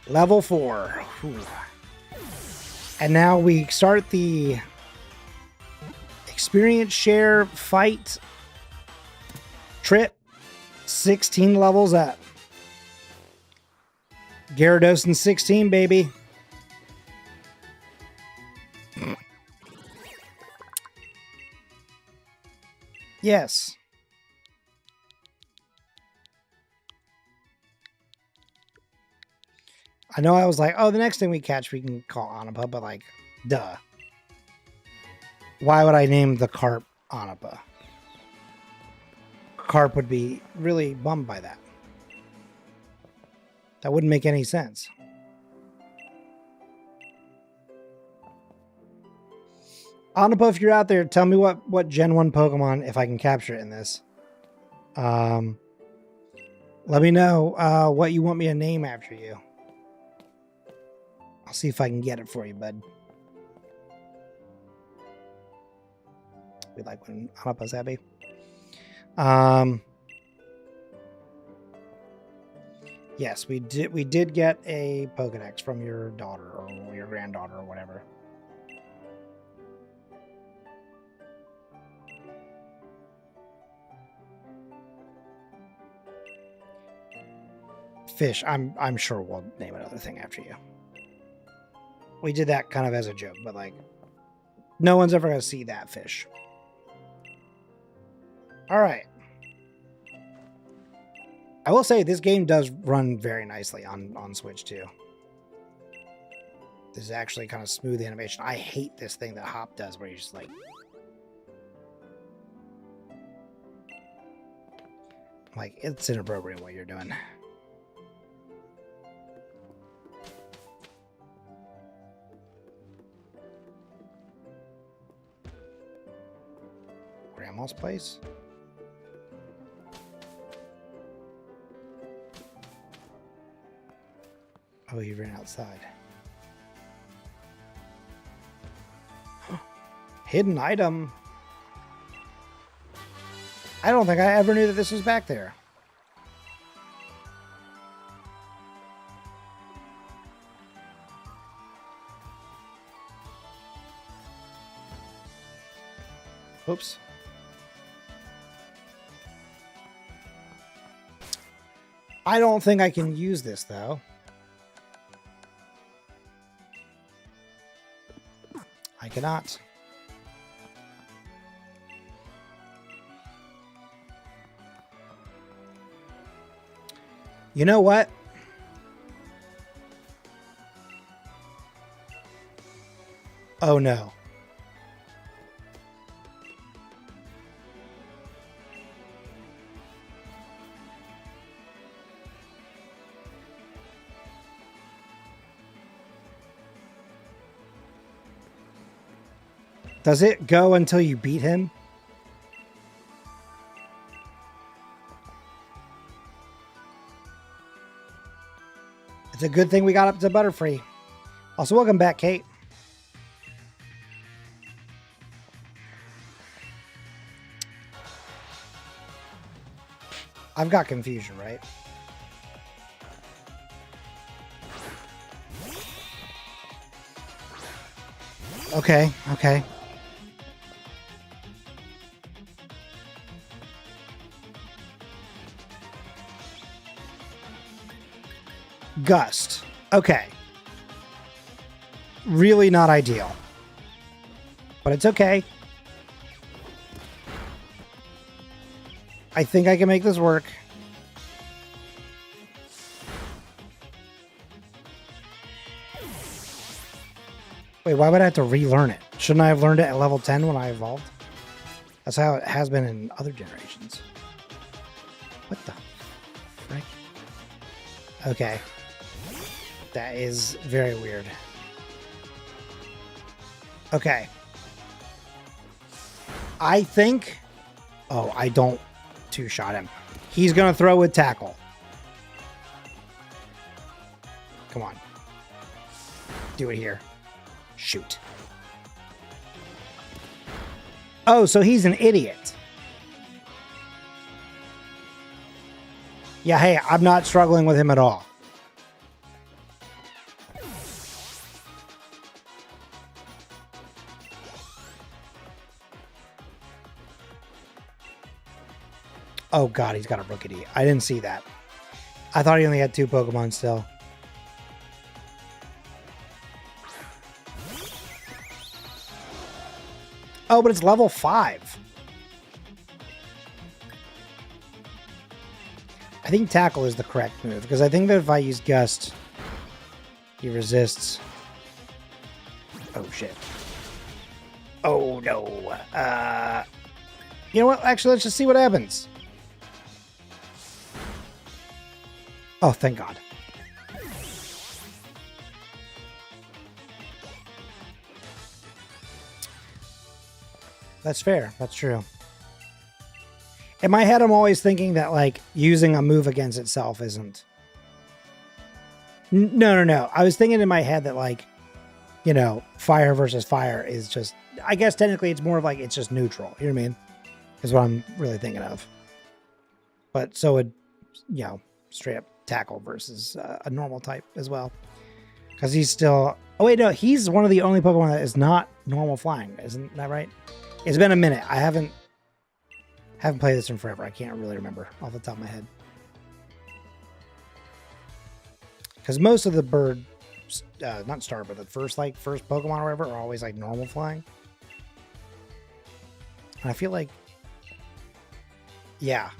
Level 4. Whew. And now we start the experience share fight trip 16 levels up. Gyarados in 16, baby. Yes. I know I was like, oh, the next thing we catch we can call Onapa, but like, duh. Why would I name the carp Onapa? Carp would be really bummed by that. That wouldn't make any sense. Onapa, if you're out there, tell me what Gen 1 Pokemon, if I can capture it in this. Let me know what you want me to name after you. I'll see if I can get it for you, bud. We like when Onapa's happy. Yes, we did get a Pokedex from your daughter or your granddaughter or whatever. Fish, I'm sure we'll name another thing after you. We did that kind of as a joke, but like, no one's ever going to see that fish. All right. I will say this game does run very nicely on Switch too. This is actually kind of smooth animation. I hate this thing that Hop does where he's just like it's inappropriate what you're doing. Grandma's place? Oh, he ran outside. Hidden item. I don't think I ever knew that this was back there. Oops. I don't think I can use this, though. I cannot. You know what? Oh, no. Does it go until you beat him? It's a good thing we got up to Butterfree. Also, welcome back, Kate. I've got confusion, right? Okay, okay. Gust. Okay. Really not ideal. But it's okay. I think I can make this work. Wait, why would I have to relearn it? Shouldn't I have learned it at level 10 when I evolved? That's how it has been in other generations. What the frick? Okay. That is very weird. Okay. I think... Oh, I don't two-shot him. He's going to throw with tackle. Come on. Do it here. Shoot. Oh, so he's an idiot. Yeah, hey, I'm not struggling with him at all. Oh god, he's got a Rookidee. I didn't see that. I thought he only had 2 Pokemon still. Oh, but it's level 5. I think Tackle is the correct move, because I think that if I use Gust, he resists. Oh, shit. Oh, no. You know what? Actually, let's just see what happens. Oh, thank God. That's fair. That's true. In my head, I'm always thinking that, like, using a move against itself isn't. No. I was thinking in my head that, like, you know, fire versus fire is just, I guess technically it's more of like, it's just neutral. You know what I mean? Is what I'm really thinking of. But so it, you know, straight up Tackle versus a normal type as well. Because he's still, oh wait, no, he's one of the only Pokemon that is not normal flying. Isn't that right? It's been a minute. I haven't played this in forever. I can't really remember off the top of my head. Because most of the bird, not star, but the first Pokemon or whatever are always like normal flying. And I feel like, yeah.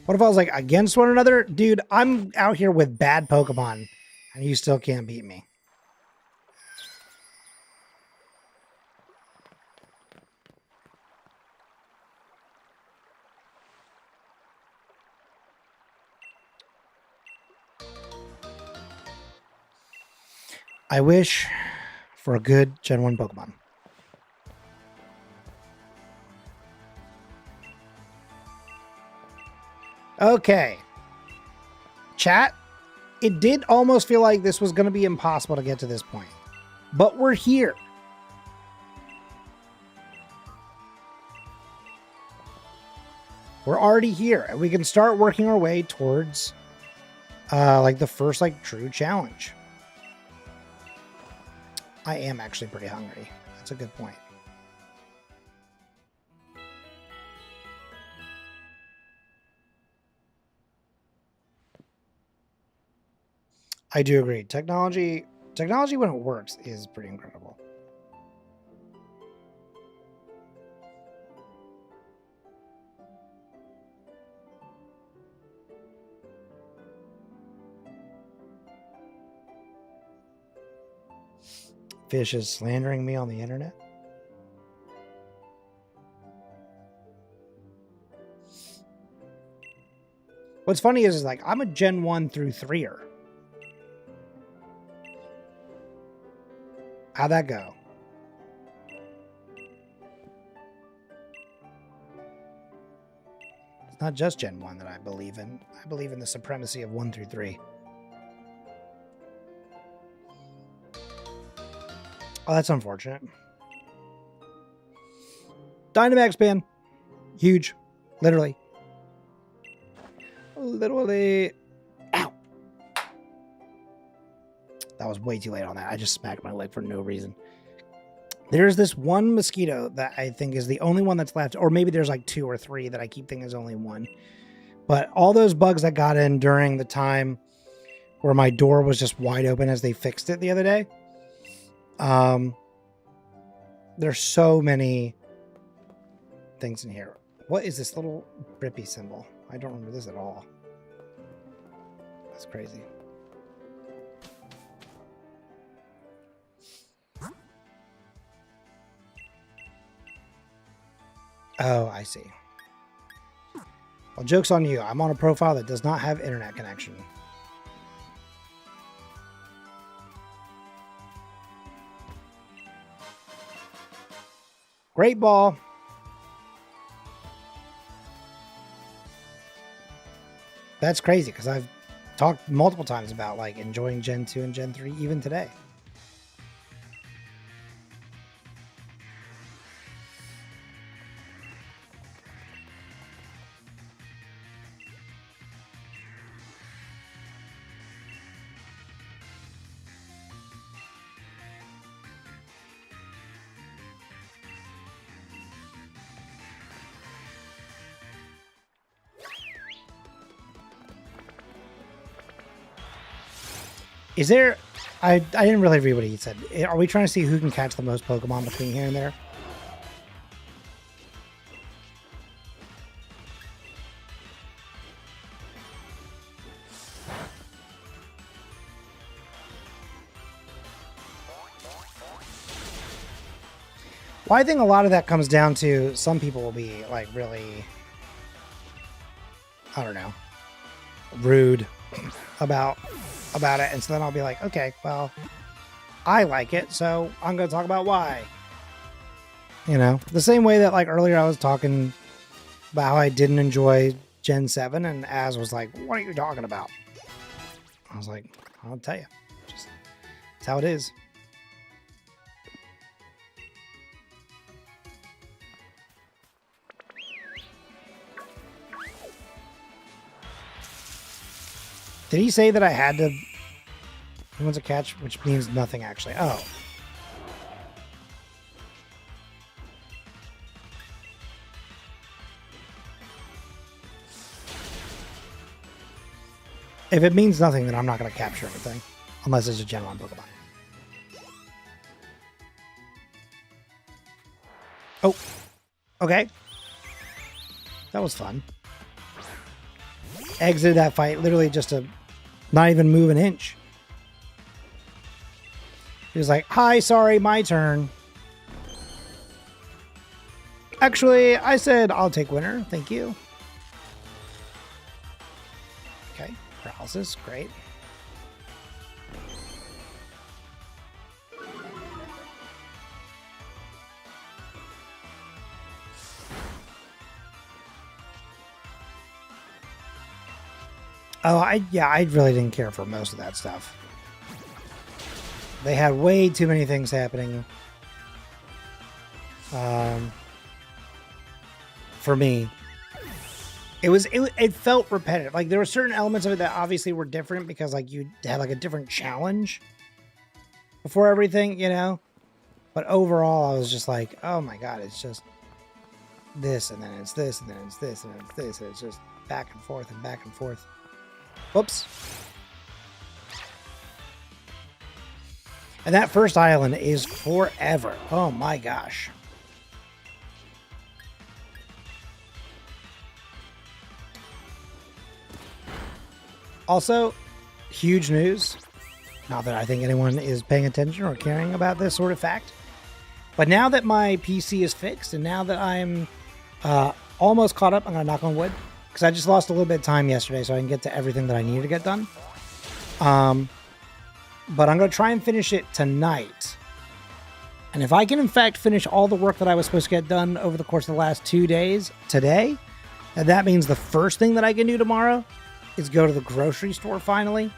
What if I was like against one another? Dude, I'm out here with bad Pokemon and you still can't beat me. I wish for a good Gen 1 Pokemon. Okay. Chat, it did almost feel like this was going to be impossible to get to this point. But we're here. We're already here. And we can start working our way towards like the first like true challenge. I am actually pretty hungry. That's a good point. I do agree. Technology when it works is pretty incredible. Fish is slandering me on the internet. What's funny is like I'm a Gen 1 through 3er. How'd that go? It's not just Gen 1 that I believe in. I believe in the supremacy of 1 through 3. Oh, that's unfortunate. Dynamax ban. Huge. Literally. Literally. Ow. That was way too late on that. I just smacked my leg for no reason. There's this one mosquito that I think is the only one that's left. Or maybe there's like 2 or 3 that I keep thinking is only one. But all those bugs that got in during the time where my door was just wide open as they fixed it the other day. There's so many things in here. What is this little Brippy symbol? I don't remember this at all. That's crazy. Oh, I see. Well, joke's on you. I'm on a profile that does not have internet connection. Great ball. That's crazy because I've talked multiple times about like enjoying Gen 2 and Gen 3 even today. Is there... I didn't really read what he said. Are we trying to see who can catch the most Pokemon between here and there? Well, I think a lot of that comes down to some people will be like really, I don't know, rude about it, and so then I'll be like, okay, well, I like it, so I'm going to talk about why. You know, the same way that like earlier I was talking about how I didn't enjoy Gen 7, and Az was like, what are you talking about? I was like, I'll tell you, just it's how it is. Did he say that I had to... He wants a catch, which means nothing, actually. Oh. If it means nothing, then I'm not going to capture anything. Unless it's a Gen 1 Pokemon. Oh. Okay. That was fun. Exited that fight literally just to not even move an inch. He was like, hi, sorry, my turn. Actually, I said I'll take winner. Thank you. Okay, paralysis, great. Oh, I really didn't care for most of that stuff. They had way too many things happening. For me, it felt repetitive. Like there were certain elements of it that obviously were different because like you had like a different challenge before everything, you know. But overall, I was just like, oh my god, it's just this, and then it's this, and then it's this, and then it's this, and it's just back and forth and back and forth. Whoops. And that first island is forever. Oh my gosh. Also, huge news. Not that I think anyone is paying attention or caring about this sort of fact. But now that my PC is fixed and now that I'm almost caught up, I'm going to knock on wood. Because I just lost a little bit of time yesterday so I can get to everything that I needed to get done. But I'm going to try and finish it tonight. And if I can, in fact, finish all the work that I was supposed to get done over the course of the last 2 days today, that means the first thing that I can do tomorrow is go to the grocery store finally.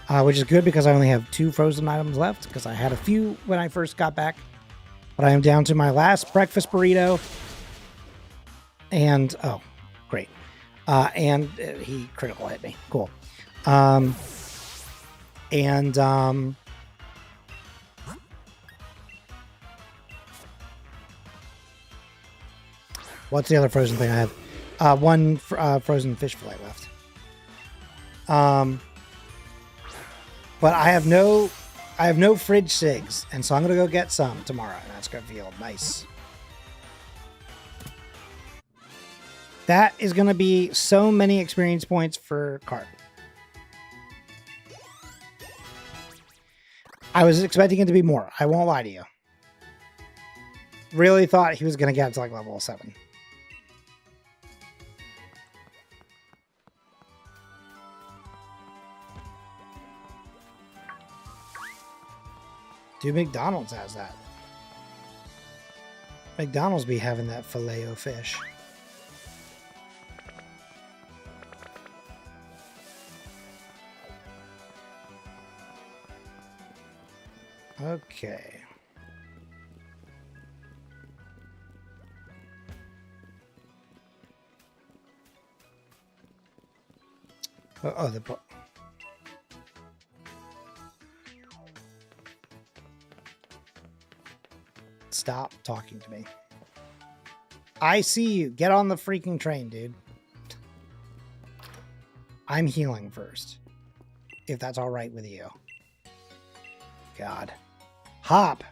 Which is good because I only have 2 frozen items left because I had a few when I first got back. But I am down to my last breakfast burrito. And, oh, great. And he critical hit me. Cool. What's the other frozen thing I have? One frozen fish fillet left. But I have no fridge cigs, and so I'm gonna go get some tomorrow, and that's gonna feel nice. That is gonna be so many experience points for Carp. I was expecting it to be more. I won't lie to you. Really thought he was gonna get to like level 7. Dude, McDonald's has that. McDonald's be having that Filet-O-Fish. Okay. The stop talking to me. I see you. Get on the freaking train, dude. I'm healing first. If that's all right with you. God. Hop.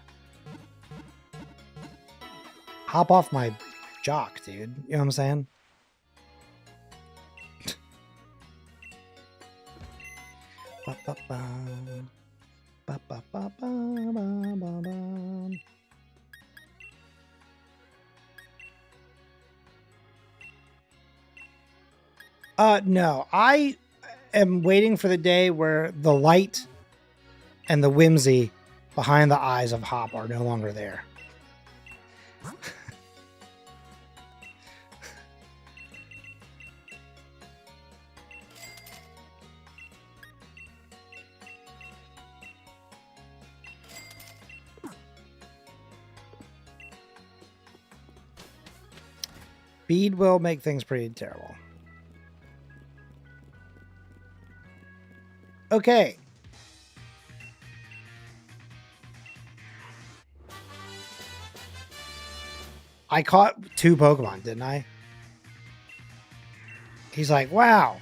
Hop off my jock, dude. You know what I'm saying? Ba, ba, ba. Ba, ba, ba, ba, ba, ba, ba. No, I am waiting for the day where the light and the whimsy behind the eyes of Hop are no longer there. Speed will make things pretty terrible. Okay. I caught 2 Pokemon, didn't I? He's like, wow.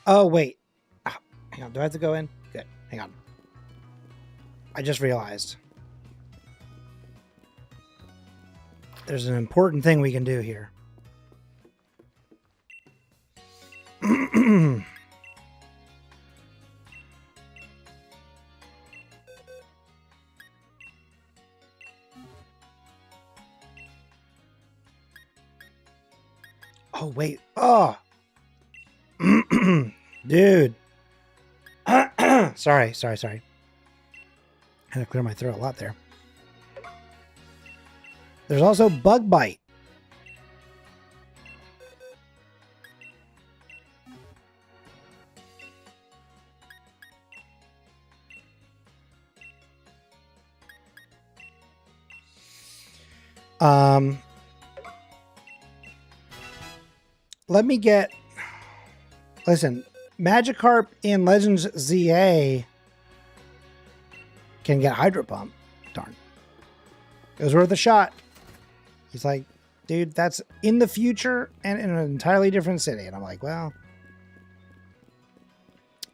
Oh, wait. Oh, hang on. Do I have to go in? Good. Hang on. I just realized. There's an important thing we can do here. Oh, wait. Oh. Dude. Sorry. Had to clear my throat a lot there. There's also Bug Bite. Let me get... Listen, Magikarp in Legends ZA can get Hydro Pump. Darn. It was worth a shot. He's like, dude, that's in the future and in an entirely different city. And I'm like, well,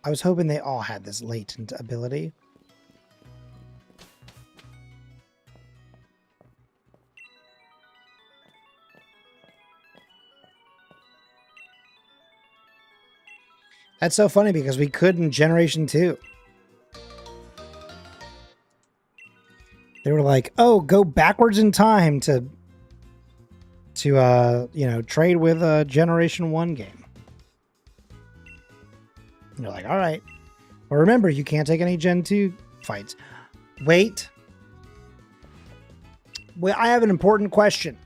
I was hoping they all had this latent ability. That's so funny because we could in Generation 2. They were like, oh, go backwards in time to trade with a Generation 1 game. And you're like, all right. Well, remember, you can't take any Gen 2 fights. Wait. Well, I have an important question.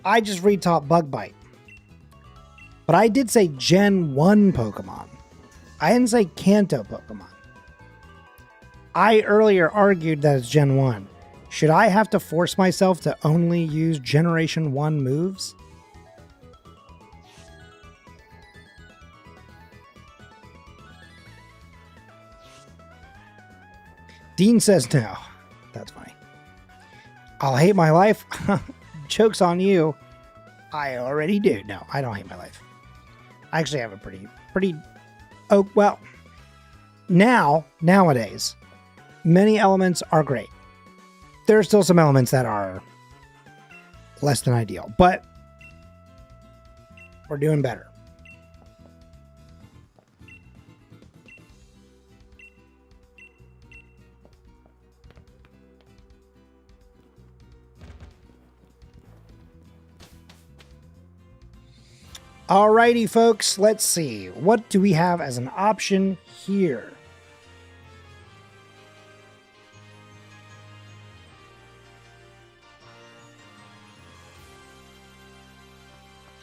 I just retaught Bug Bite. But I did say Gen 1 Pokemon. I didn't say Kanto Pokemon. I earlier argued that it's Gen 1. Should I have to force myself to only use Generation 1 moves? Dean says no. That's funny. I'll hate my life. Joke's on you. I already do. No, I don't hate my life. I actually have a pretty... Oh, well, nowadays, many elements are great. There are still some elements that are less than ideal, but we're doing better. Alrighty, folks, let's see. What do we have as an option here?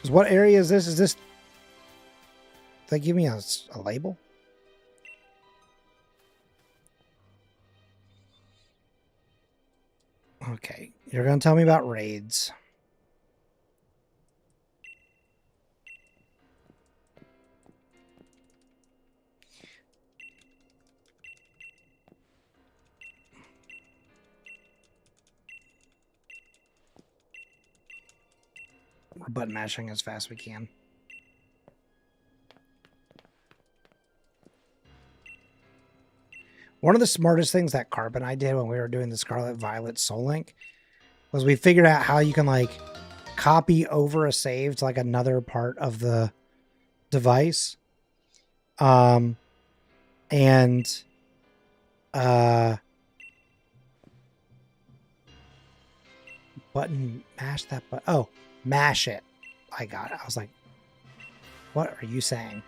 What area is this? Is this... Did they give me a label? Okay, you're going to tell me about raids. We're button mashing as fast as we can. One of the smartest things that Carp and I did when we were doing the Scarlet Violet Soul Link was we figured out how you can like copy over a save to like another part of the device. Button, mash that button. Oh, mash it. I got it. I was like, what are you saying?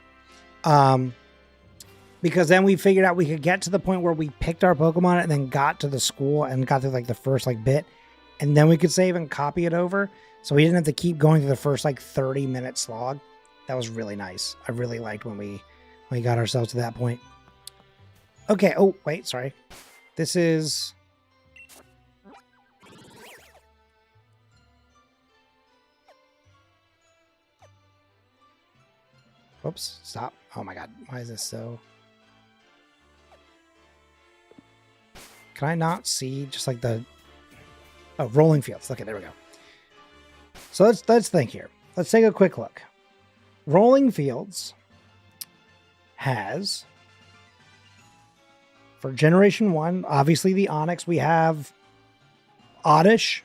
Because then we figured out we could get to the point where we picked our Pokemon and then got to the school and got through like the first like bit, and then we could save and copy it over. So we didn't have to keep going through the first like 30-minute slog. That was really nice. I really liked when we got ourselves to that point. Okay. Oh, wait, sorry. This is... Oops, stop. Oh my god, why is this so... Can I not see just like the... Oh, rolling fields. Okay, there we go. So let's think here. Let's take a quick look. Rolling fields has, for Generation 1, obviously the Onix, we have Oddish.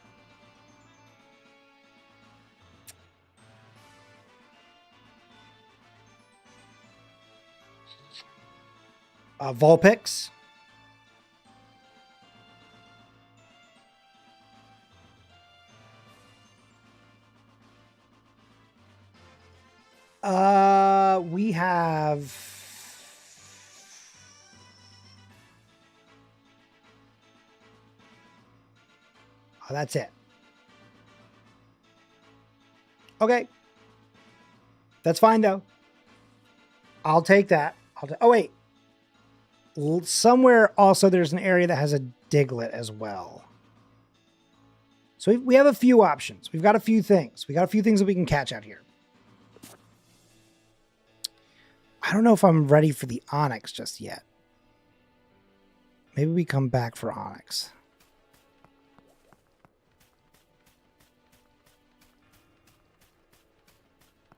Vulpix. We have... Oh, that's it. Okay. That's fine, though. I'll take that. Oh, wait. Somewhere also there's an area that has a Diglett as well. So we have a few options. We've got a few things. We got a few things that we can catch out here. I don't know if I'm ready for the Onix just yet. Maybe we come back for Onix.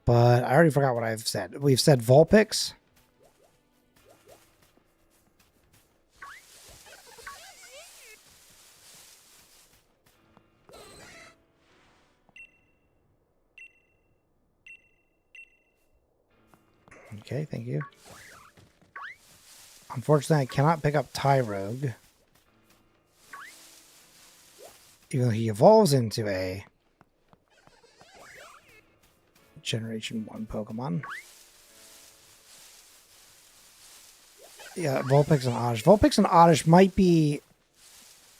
But I already forgot what I've said. We've said Vulpix. Okay, thank you. Unfortunately, I cannot pick up Tyrogue. Even though he evolves into a Generation 1 Pokemon. Yeah, Vulpix and Oddish. Vulpix and Oddish might be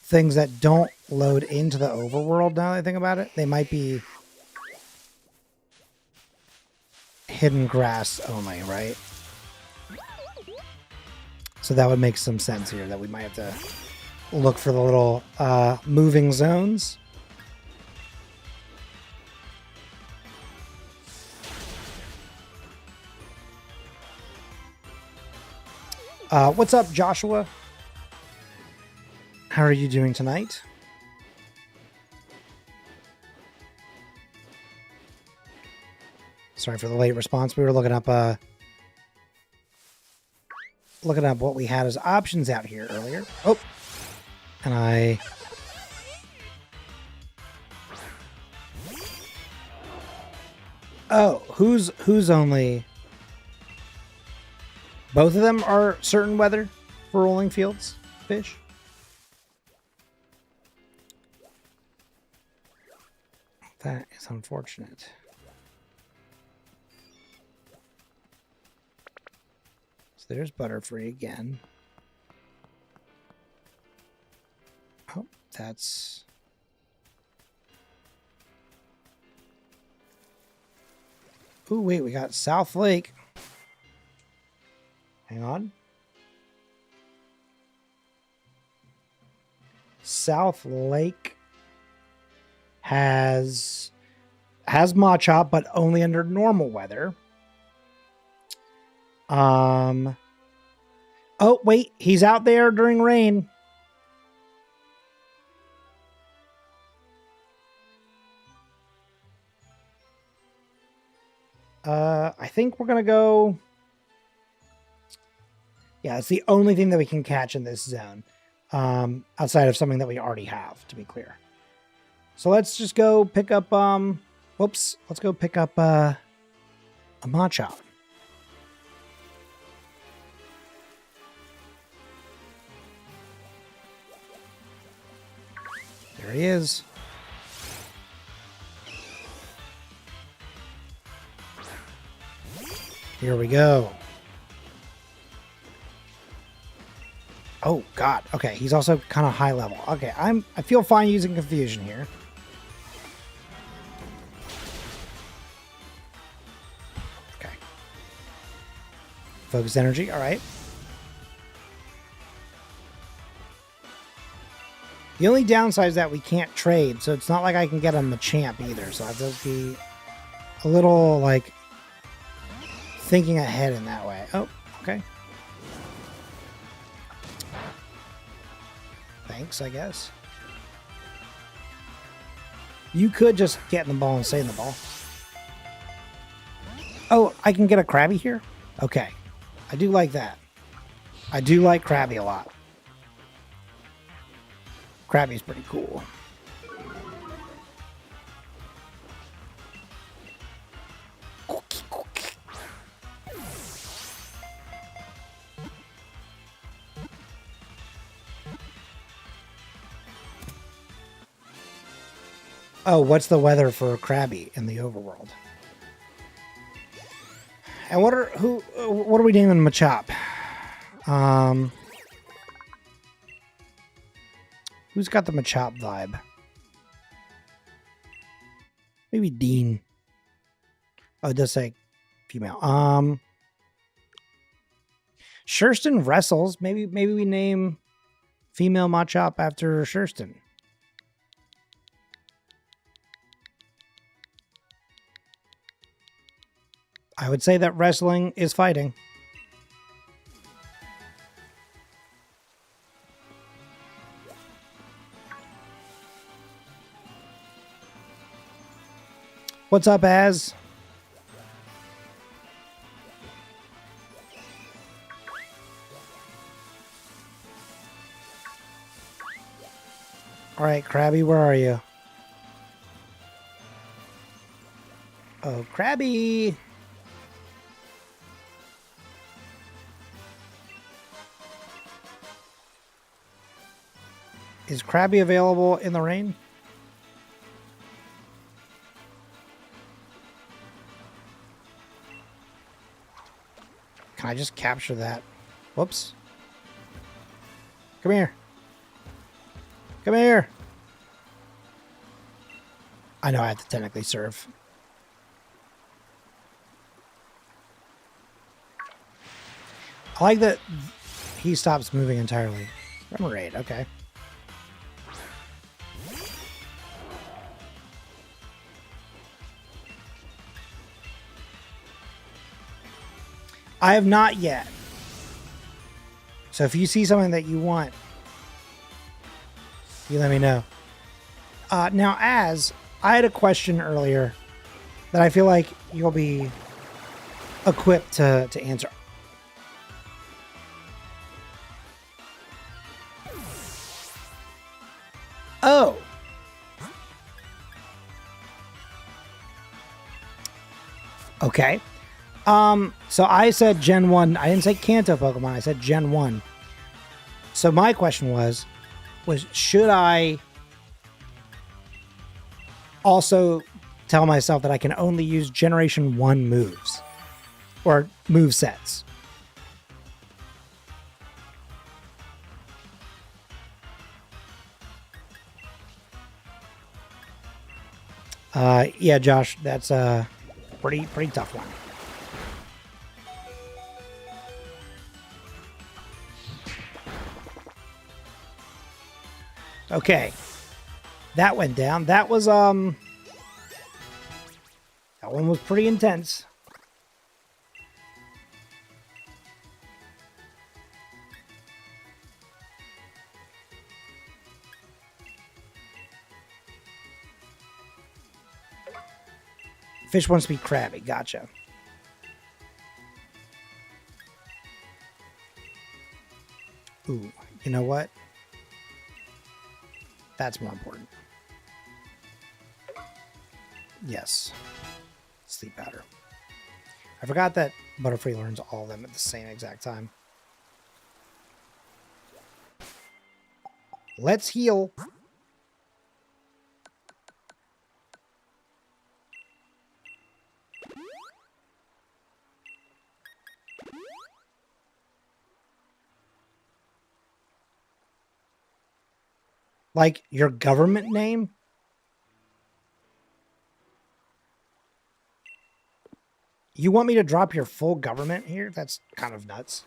things that don't load into the overworld now that I think about it. They might be hidden grass only, right? So that would make some sense here that we might have to look for the little moving zones. What's up, Joshua? How are you doing tonight? Sorry for the late response. We were looking up what we had as options out here earlier. Oh, and who's only... Both of them are certain weather for rolling fields fish. That is unfortunate. So there's Butterfree again. Oh, that's... Ooh, wait, we got South Lake. Hang on. South Lake has Machop, but only under normal weather. Oh, wait, he's out there during rain. I think we're going to go... Yeah, it's the only thing that we can catch in this zone. Outside of something that we already have, to be clear. So let's just go pick up, let's go pick up, a Machop. There he is. Here we go. Oh God. Okay, he's also kind of high level. Okay, I feel fine using confusion here. Okay. Focus energy. All right. The only downside is that we can't trade, so it's not like I can get on the champ either. So I have to be a little like thinking ahead in that way. Oh, okay. Thanks, I guess. You could just get in the ball and stay in the ball. Oh, I can get a Krabby here? Okay. I do like that. I do like Krabby a lot. Krabby's pretty cool. Oh, what's the weather for Krabby in the overworld? And what are we naming Machop? Who's got the Machop vibe? Maybe Dean. Oh, it does say female. Shurston wrestles. Maybe we name female Machop after Shurston. I would say that wrestling is fighting. What's up, Az? All right, Krabby, where are you? Oh, Krabby! Is Krabby available in the rain? Can I just capture that? Whoops. Come here. Come here. I know I have to technically serve. I like that he stops moving entirely. Remoraid, okay. I have not yet. So if you see something that you want, you let me know. Now, Az, I had a question earlier that I feel like you'll be equipped to answer. Oh. Okay. So I said Gen 1. I didn't say Kanto Pokemon. I said Gen 1. So my question was should I also tell myself that I can only use Generation 1 moves or move sets? Yeah, Josh, that's a pretty tough one. Okay. That went down. That was that one was pretty intense. Fish wants to be Krabby. Gotcha. Ooh, you know what? That's more important. Yes. Sleep powder. I forgot that Butterfree learns all of them at the same exact time. Let's heal. Like your government name? You want me to drop your full government here? That's kind of nuts.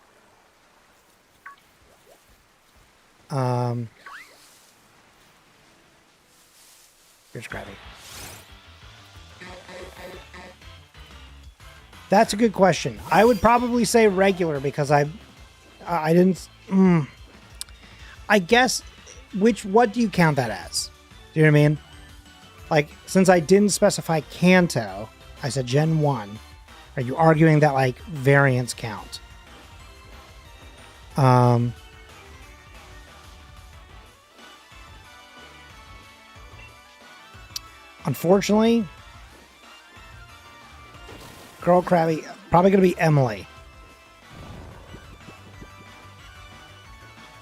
Here's Krabby. That's a good question. I would probably say regular because I didn't. I guess what do you count that as? Do you know what I mean? Like, since I didn't specify Kanto, I said Gen 1. Are you arguing that like variants count? Unfortunately, Girl Krabby, probably going to be Emily.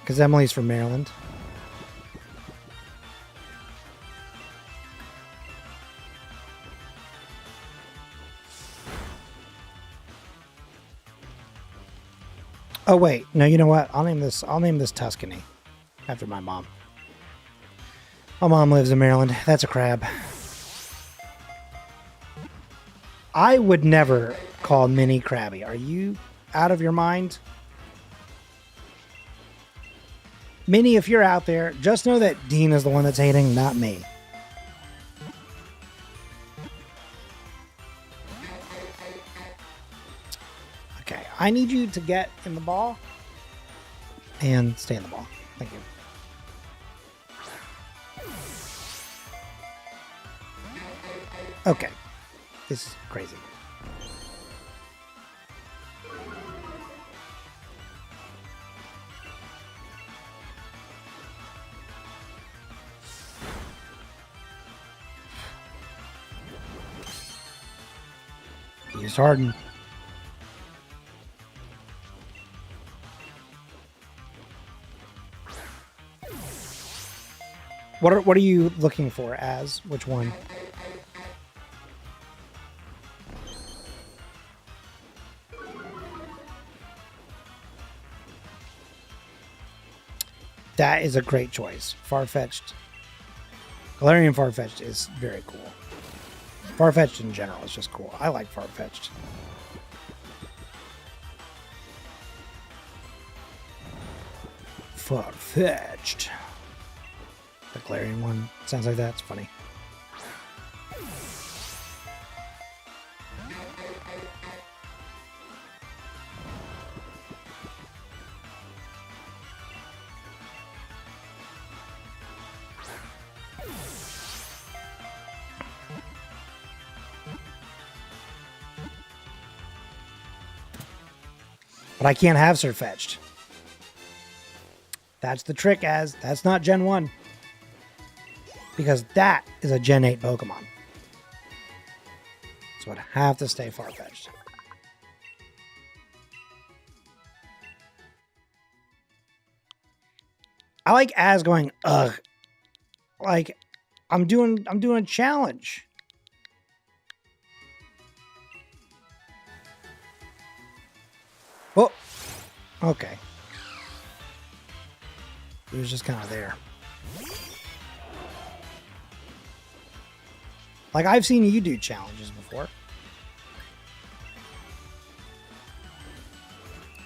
Because Emily's from Maryland. Oh wait, no, you know what? I'll name this Tuscany after my mom. My mom lives in Maryland. That's a crab. I would never call Mini Krabby. Are you out of your mind? Minnie, if you're out there, just know that Dean is the one that's hating, not me. Okay, I need you to get in the ball and stay in the ball. Thank you. Okay, this is crazy. Use Harden. What are you looking for as? Which one? That is a great choice. Farfetch'd. Galarian Farfetch'd is very cool. Farfetch'd in general is just cool. I like Farfetch'd. Farfetch'd. The Galarian one sounds like that. It's funny. But I can't have Surfetched. That's the trick, as that's not Gen 1. Because that is a Gen 8 Pokemon. So I'd have to stay Farfetch'd. I like Az going, ugh. Like, I'm doing a challenge. Oh, okay. He was just kind of there. Like, I've seen you do challenges before.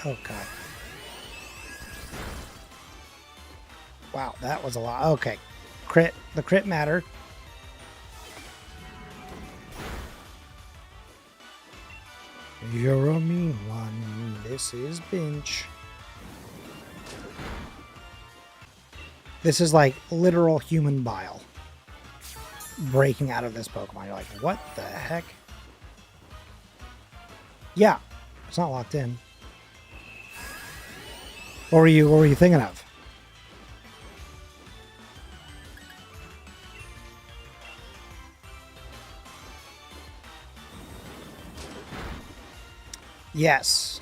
Oh, God. Wow, that was a lot. Okay. Crit. The crit mattered. You're a mean one. This is Binch. This is like literal human bile breaking out of this Pokemon. You're like, what the heck? Yeah, it's not locked in. What were you thinking of? Yes.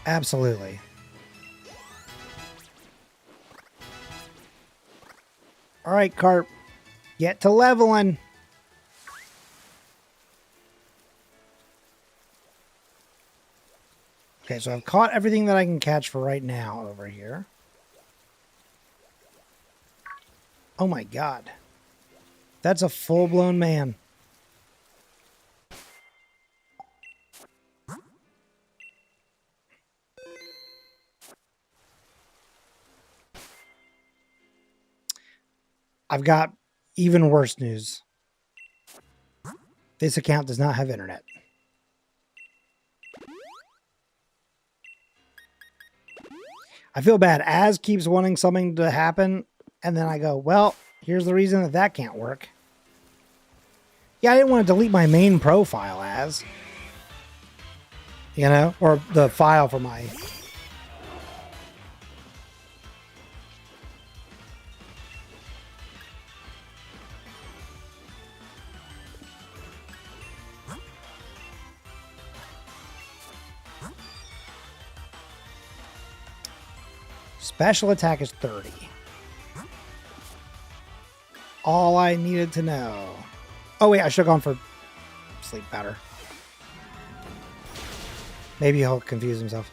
Absolutely. All right, Carp. Get to leveling. Okay, so I've caught everything that I can catch for right now over here. Oh my god. That's a full-blown man. I've got even worse news. This account does not have internet. I feel bad. Az keeps wanting something to happen, and then I go, well, here's the reason that that can't work. Yeah, I didn't want to delete my main profile, Az. You know? Or the file for my... Special attack is 30. All I needed to know. Oh wait, I should have gone for sleep powder. Maybe he'll confuse himself.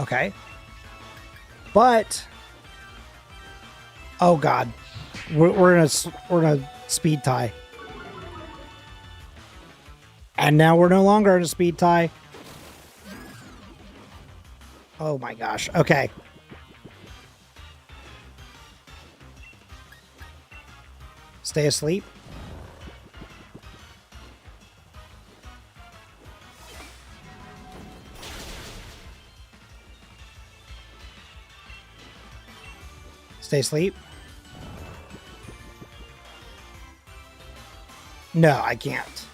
Okay. But oh god. We're in a speed tie. And now we're no longer in a speed tie. Oh my gosh. Okay. Stay asleep. Stay asleep. No, I can't.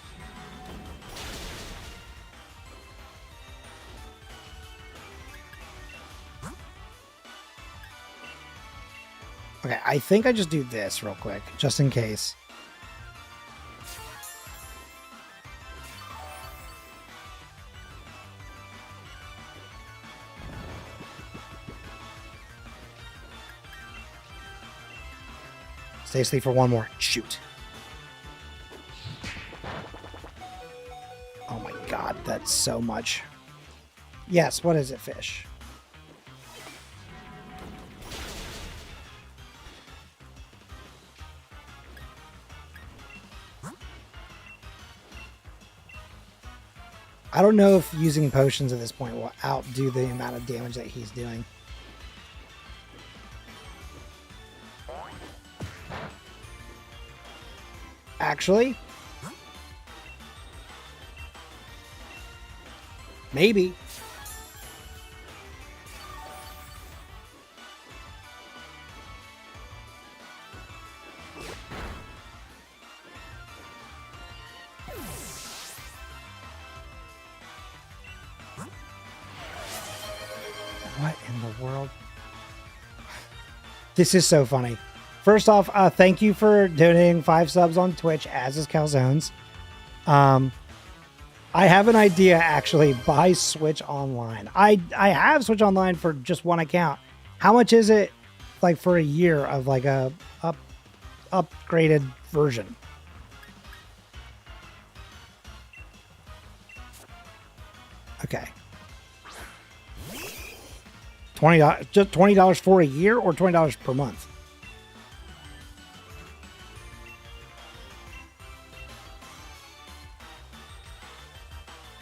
Okay, I think I just do this real quick, just in case. Stay asleep for one more. Shoot. Oh my god, that's so much. Yes, what is it, fish? I don't know if using potions at this point will outdo the amount of damage that he's doing. Actually, maybe. What in the world? This is so funny. First off, thank you for donating 5 subs on Twitch, as is Calzones. I have an idea, actually. Buy Switch Online. I have Switch Online for just one account. How much is it, like, for a year of, like, a upgraded version? Okay. $20, just $20 for a year or $20 per month?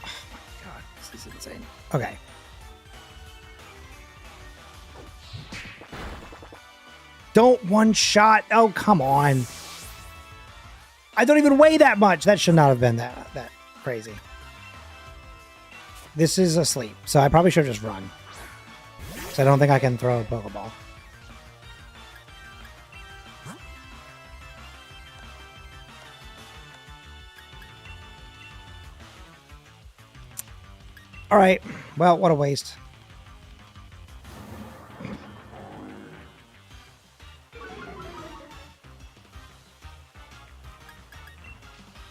Oh my god, this is insane. Okay. Don't one shot. Oh, come on. I don't even weigh that much. That should not have been that crazy. This is asleep, so I probably should just run. So I don't think I can throw a Pokeball. All right. Well, what a waste.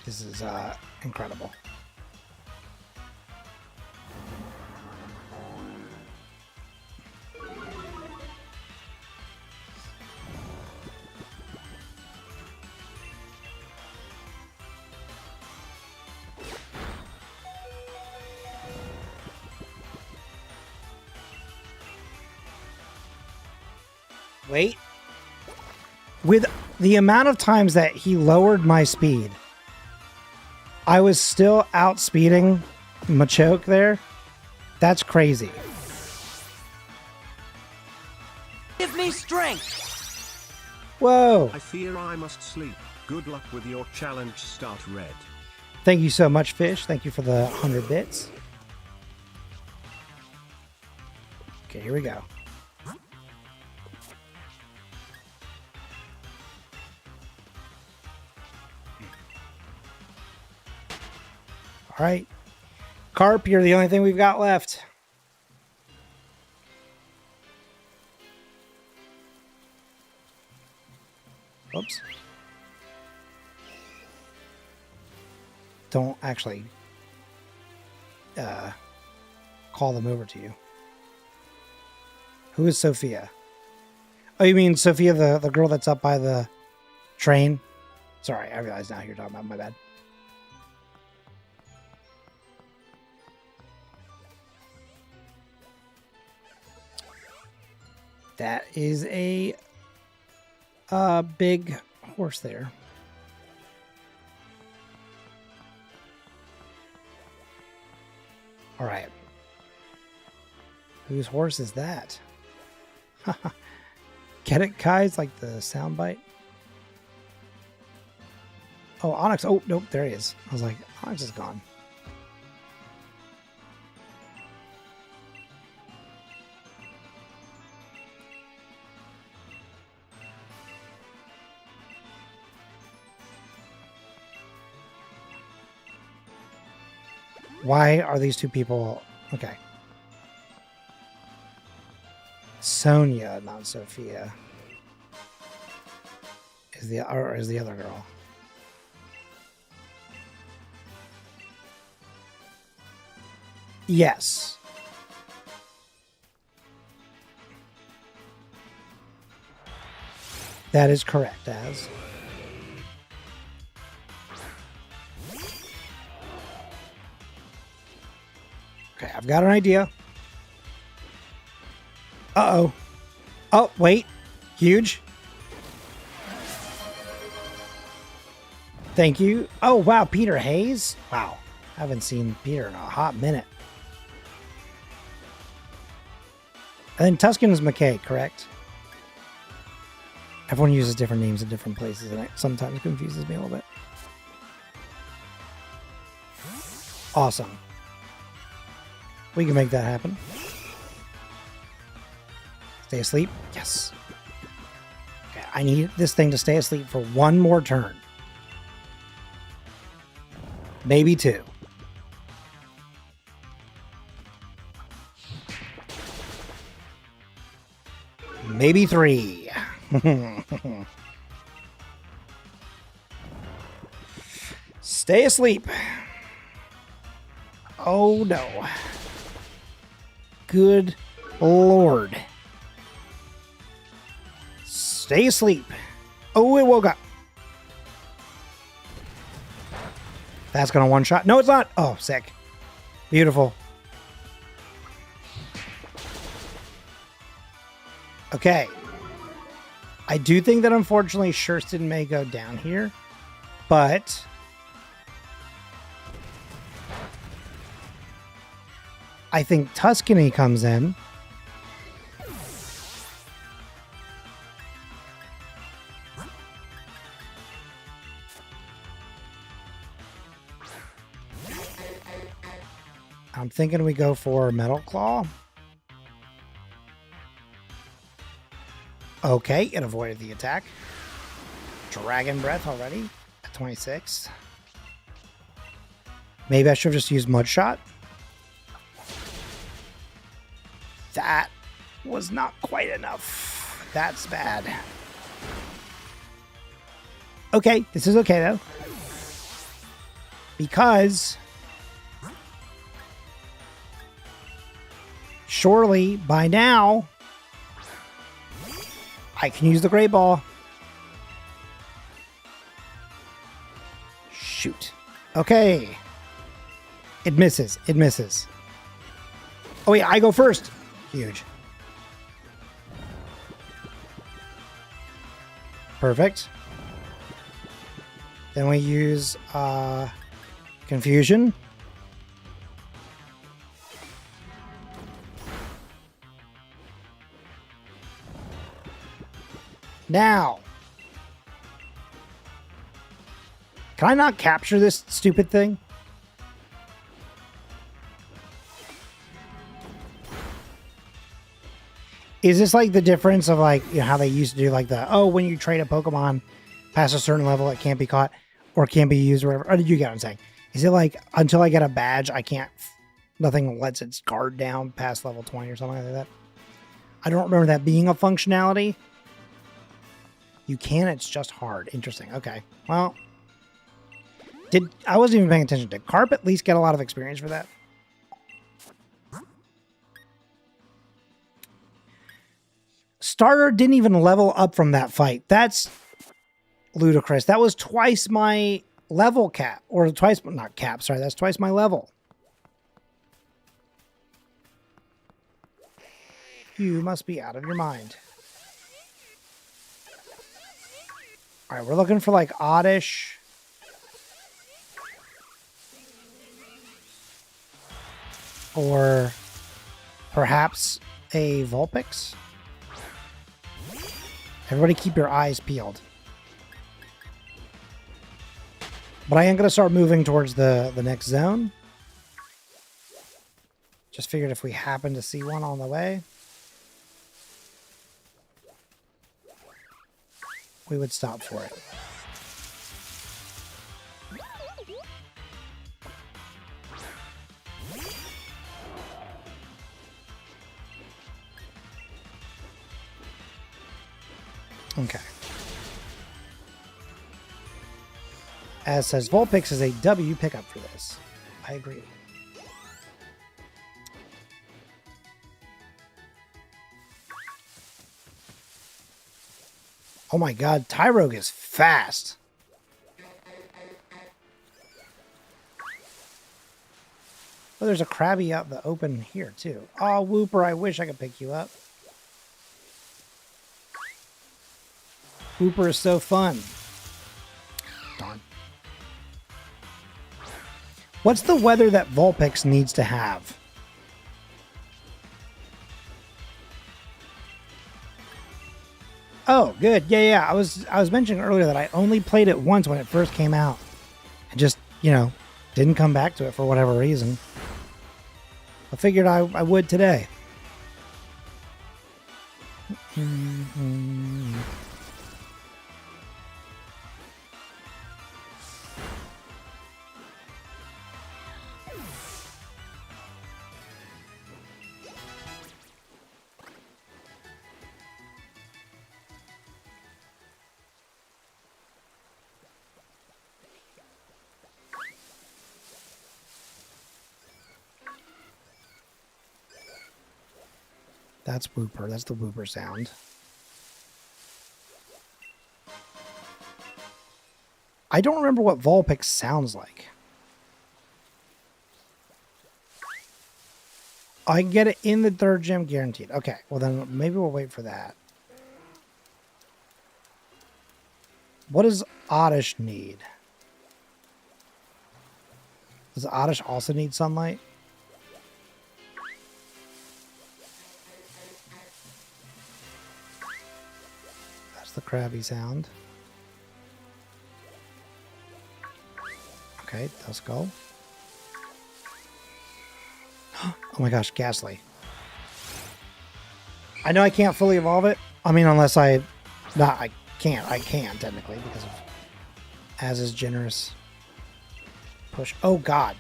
This is incredible. Wait. With the amount of times that he lowered my speed, I was still outspeeding Machoke there. That's crazy. Give me strength. Whoa. I fear I must sleep. Good luck with your challenge, Start Red. Thank you so much, Fish. Thank you for the 100 bits. Okay, here we go. All right. Carp, you're the only thing we've got left. Oops. Don't actually call them over to you. Who is Sophia? Oh, you mean Sophia, the girl that's up by the train? Sorry, I realize now who you're talking about. My bad. That is a big horse there. All right. Whose horse is that? Get it, guys? Like the soundbite? Oh, Onyx. Oh, nope. There he is. I was like, Onyx is gone. Why are these two people... Okay. Sonia, not Sophia. Is the other girl. Yes. That is correct, Az. Okay, I've got an idea. Uh-oh. Oh, wait. Huge. Thank you. Oh, wow. Peter Hayes? Wow. I haven't seen Peter in a hot minute. And then Tuscan is McKay, correct? Everyone uses different names in different places, and it sometimes confuses me a little bit. Awesome. We can make that happen. Stay asleep? Yes. Okay, I need this thing to stay asleep for one more turn. Maybe two. Maybe three. Stay asleep. Oh no. Good Lord. Stay asleep. Oh, it woke up. That's gonna one shot. No, it's not. Oh, sick. Beautiful. Okay. I do think that unfortunately Shurston may go down here, but I think Tuscany comes in. I'm thinking we go for Metal Claw. Okay, it avoided the attack. Dragon Breath already at 26. Maybe I should have just used Mud Shot. was not quite enough. That's bad. Okay, this is okay though. Because surely by now I can use the Great Ball. Shoot. Okay. It misses. It misses. Oh wait, I go first. Huge. Perfect. Then we use Confusion. Now, can I not capture this stupid thing? Is this like the difference of like, you know, how they used to do like the, oh, when you trade a Pokemon past a certain level, it can't be caught or can't be used or whatever. Or did you get what I'm saying? Is it like until I get a badge, I can't, nothing lets its guard down past level 20 or something like that? I don't remember that being a functionality. You can, it's just hard. Interesting. Okay. Well, I wasn't even paying attention. Did Carp at least get a lot of experience for that? Starter didn't even level up from that fight. That's ludicrous. That was twice my level cap. Or twice, not cap, sorry. That's twice my level. You must be out of your mind. All right, we're looking for like Oddish. Or perhaps a Vulpix. Everybody keep your eyes peeled. But I am going to start moving towards the next zone. Just figured if we happen to see one on the way, we would stop for it. Okay. As says, Vulpix is a W pickup for this. I agree. Oh my god, Tyrogue is fast. Oh, there's a Krabby out the open here too. Oh, Wooper, I wish I could pick you up. Wooper is so fun. Darn. What's the weather that Vulpix needs to have? Oh, good. Yeah. I was mentioning earlier that I only played it once when it first came out. And just, you know, didn't come back to it for whatever reason. I figured I would today. That's Wooper. That's the Wooper sound. I don't remember what Vulpix sounds like. I can get it in the third gym guaranteed. Okay, well then maybe we'll wait for that. What does Oddish need? Does Oddish also need sunlight? The Krabby sound. Okay, Duskull. Oh my gosh, Ghastly. I know I can't fully evolve it. I mean, unless I can technically because of Az's generous push. Oh god.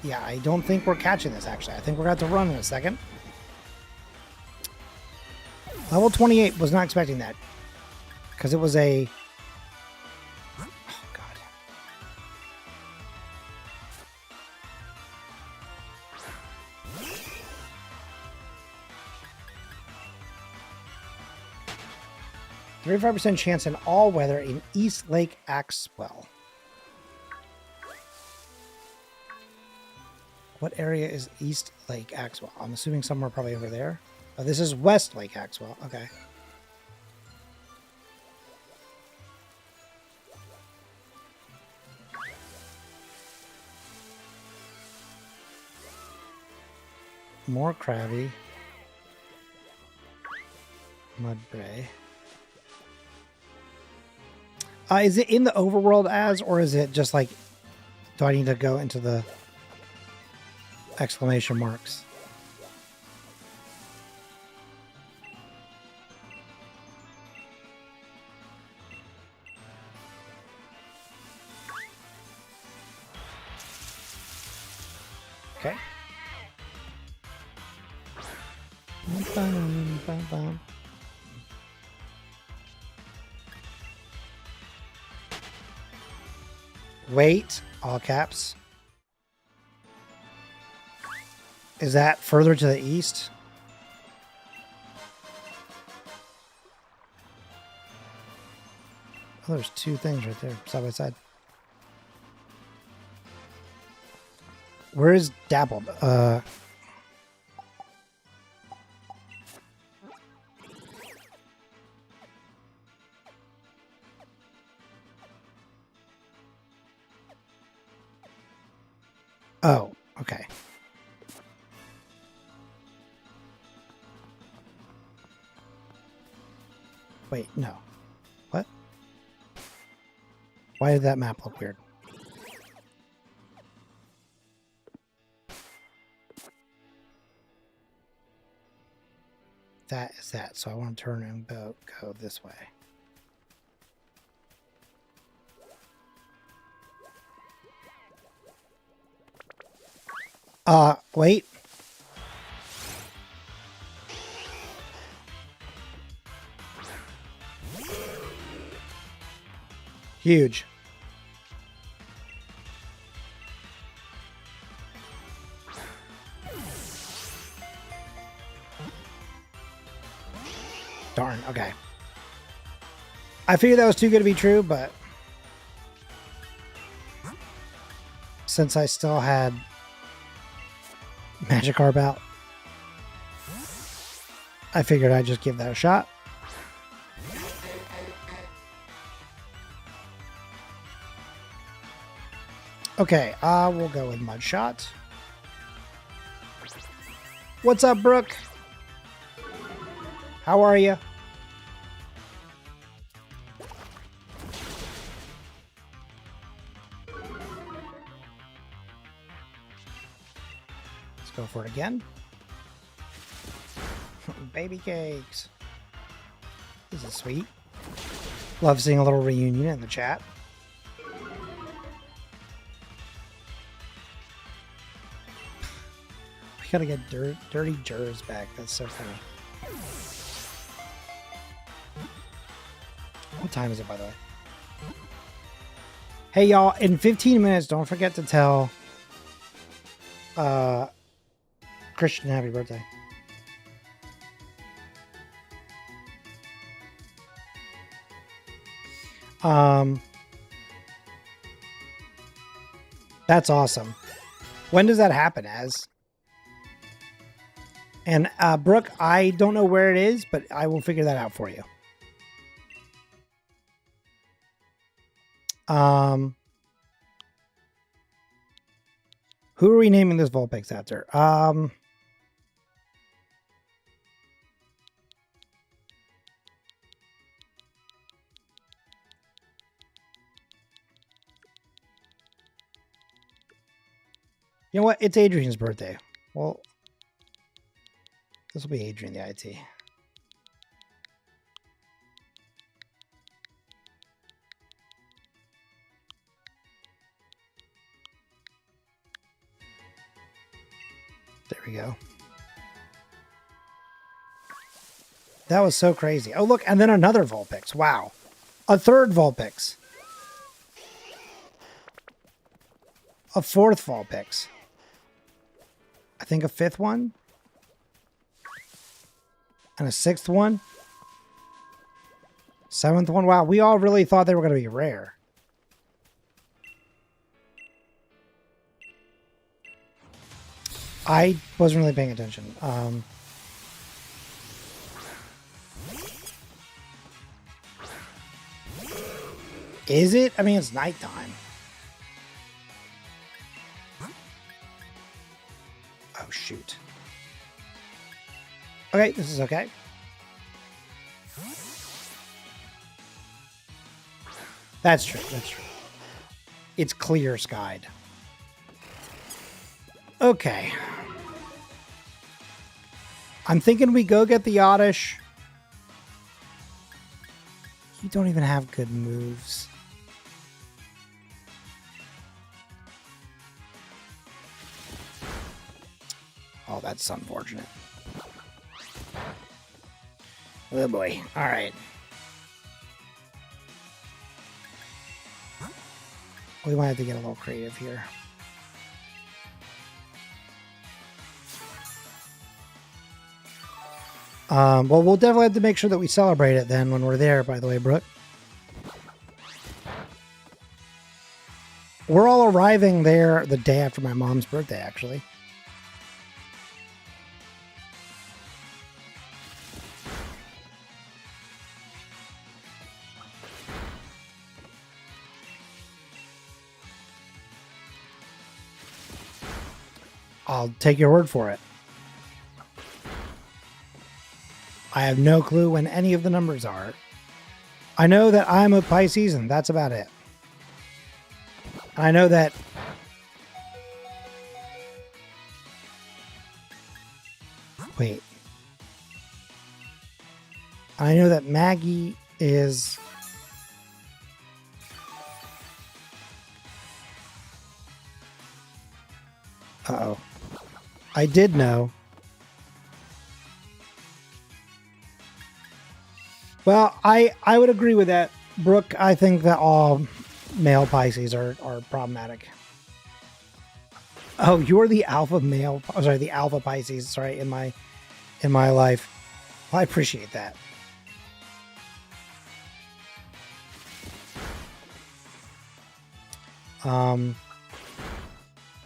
Yeah, I don't think we're catching this, actually. I think we're going to have to run in a second. Level 28, was not expecting that. Because it was a... Oh, God. %35% chance in all weather in East Lake Axwell. What area is East Lake Axwell? I'm assuming somewhere probably over there. Oh, this is West Lake Axwell. Okay. More crabby. Mudbray. Is it in the overworld as, or is it just like, do I need to go into the exclamation marks? Okay. Wait, all caps. Is that further to the east? Oh, there's two things right there, side by side. Where is Dabbled? Oh, okay. Wait, no. What? Why did that map look weird? That is that. So I want to turn and go this way. Wait. Huge. Darn, okay. I figured that was too good to be true, but since I still had Magikarp out, I figured I'd just give that a shot. Okay, we'll go with Mudshot. What's up, Brooke? How are you? Let's go for it again. Baby cakes. This is sweet. Love seeing a little reunion in the chat. We gotta get Dirty Jers back. That's so funny. What time is it, by the way? Hey, y'all, in 15 minutes, don't forget to tell Christian happy birthday. That's awesome. When does that happen, Az? And Brooke, I don't know where it is, but I will figure that out for you. Who are we naming this Vulpix after? You know what? It's Adrian's birthday. Well, this will be Adrian the IT. we go. That was so crazy. Oh, look, and then another Vulpix. Wow. A third Vulpix. A fourth Vulpix. I think a fifth one. And a sixth one. Seventh one. Wow, we all really thought they were going to be rare. I wasn't really paying attention. Is it? I mean, it's nighttime. Oh, shoot. Okay, this is okay. That's true. That's true. It's clear skied. Okay. I'm thinking we go get the Oddish. You don't even have good moves. Oh, that's unfortunate. Oh boy. All right. We might have to get a little creative here. Well, we'll definitely have to make sure that we celebrate it then when we're there, by the way, Brooke. We're all arriving there the day after my mom's birthday, actually. I'll take your word for it. I have no clue when any of the numbers are. I know that I'm a Pisces, and that's about it. I know that... Wait. I know that Maggie is... Uh-oh. I did know. Well, I would agree with that, Brooke. I think that all male Pisces are problematic. Oh, you're the alpha male. Oh, sorry, the alpha Pisces. Sorry, in my life. Well, I appreciate that.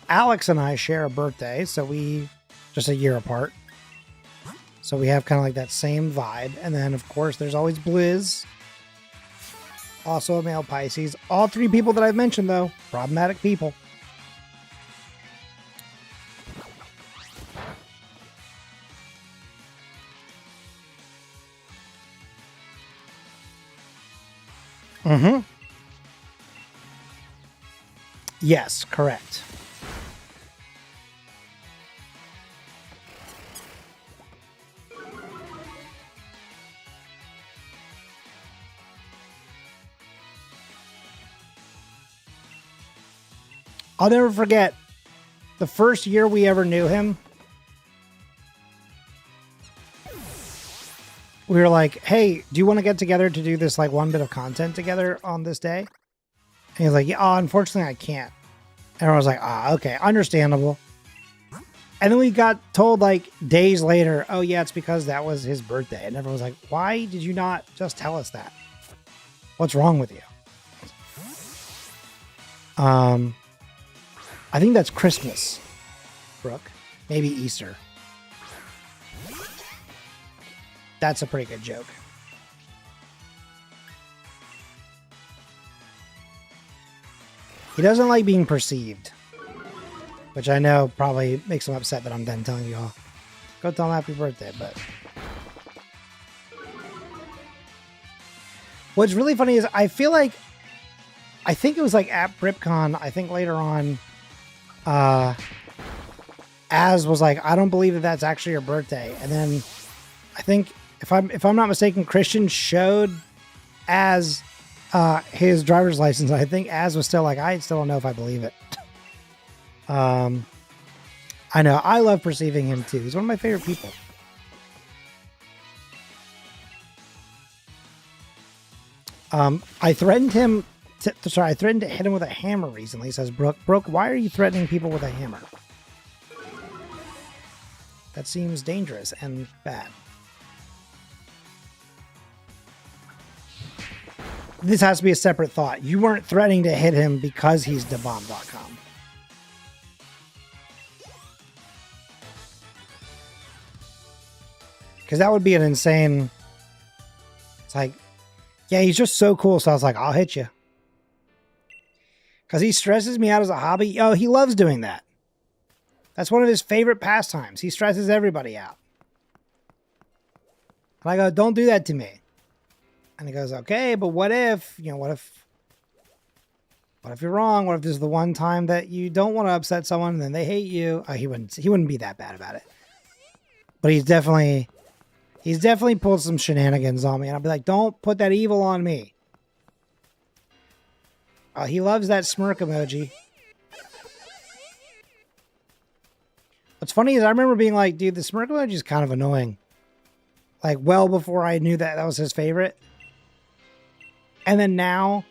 Alex and I share a birthday, so we just a year apart. So we have kind of like that same vibe. And then, of course, there's always Blizz. Also a male Pisces. All three people that I've mentioned, though, problematic people. Mm-hmm. Yes, correct. I'll never forget the first year we ever knew him. We were like, hey, do you want to get together to do this like one bit of content together on this day? And he was like, yeah, oh, unfortunately I can't. And everyone was like, okay, understandable. And then we got told like days later, oh yeah, it's because that was his birthday. And everyone was like, why did you not just tell us that? What's wrong with you? I think that's Christmas, Brooke. Maybe Easter. That's a pretty good joke. He doesn't like being perceived, which I know probably makes him upset that I'm then telling you all. Go tell him happy birthday, but... What's really funny is I feel like... I think it was like at BripCon, I think later on... Az was like, I don't believe that that's actually your birthday. And then I think if I'm not mistaken, Christian showed Az his driver's license. I think Az was still like, I still don't know if I believe it. I know. I love perceiving him too. He's one of my favorite people. I threatened him. I threatened to hit him with a hammer recently. He says, Brooke, why are you threatening people with a hammer? That seems dangerous and bad. This has to be a separate thought. You weren't threatening to hit him because he's thebomb.com. Because that would be an insane... It's like, yeah, he's just so cool. So I was like, I'll hit you. Because he stresses me out as a hobby. Oh, he loves doing that. That's one of his favorite pastimes. He stresses everybody out. And I go, don't do that to me. And he goes, okay, but what if, what if you're wrong? What if this is the one time that you don't want to upset someone and then they hate you? He wouldn't be that bad about it. But he's definitely pulled some shenanigans on me. And I'll be like, don't put that evil on me. He loves that smirk emoji. What's funny is I remember being like, dude, the smirk emoji is kind of annoying. Like, well before I knew that was his favorite. And then now,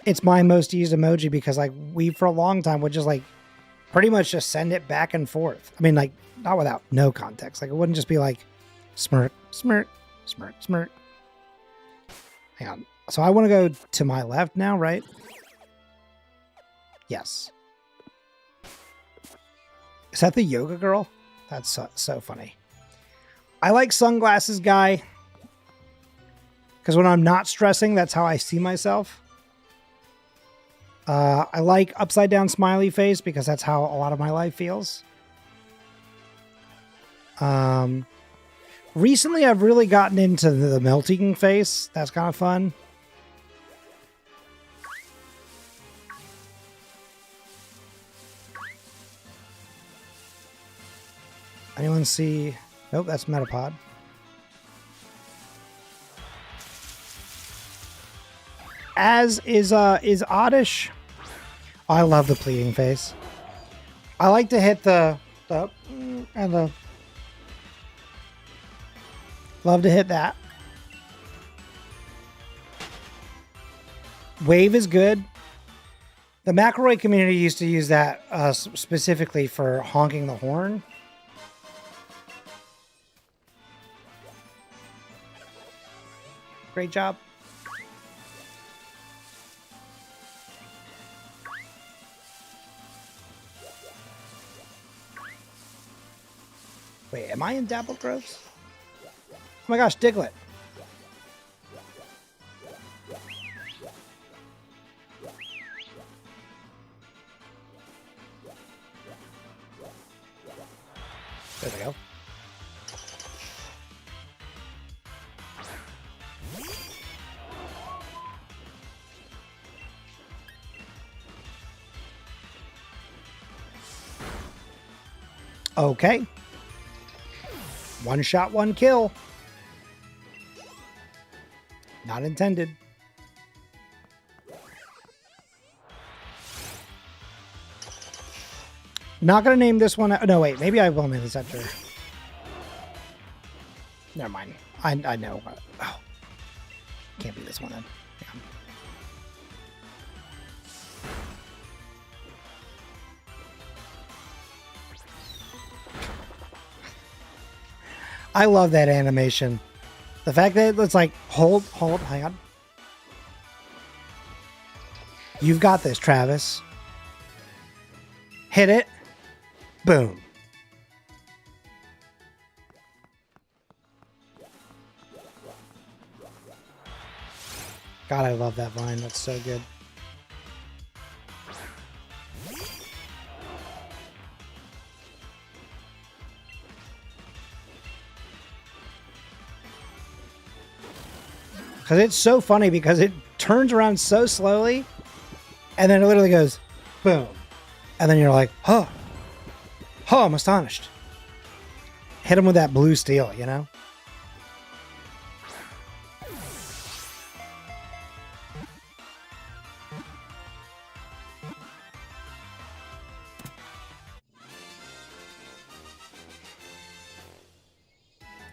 it's my most used emoji because, like, we for a long time would just, like, pretty much just send it back and forth. I mean, like, not without no context. Like, it wouldn't just be like, smirk, smirk, smirk, smirk. Hang on. So I want to go to my left now, right? Yes. Is that the yoga girl? That's so funny. I like sunglasses guy. Because when I'm not stressing, that's how I see myself. I like upside down smiley face because that's how a lot of my life feels. Recently, I've really gotten into the melting face. That's kind of fun. Anyone see? Nope, that's Metapod. As is Oddish. Oh, I love the pleading face. I like to hit the and the. Love to hit that. Wave is good. The McElroy community used to use that specifically for honking the horn. Great job. Wait, am I in Dapple Groves? Oh my gosh, Diglett. There we go. Okay. One shot, one kill. Not intended. Not going to name this one. No, wait. Maybe I will name this after. Never mind. I know. Oh. Can't be this one then. Yeah. I love that animation. The fact that it's like, hold, hang on. You've got this, Travis. Hit it. Boom. God, I love that vine. That's so good. Because it's so funny because it turns around so slowly and then it literally goes boom. And then you're like, oh, I'm astonished. Hit him with that blue steel, you know?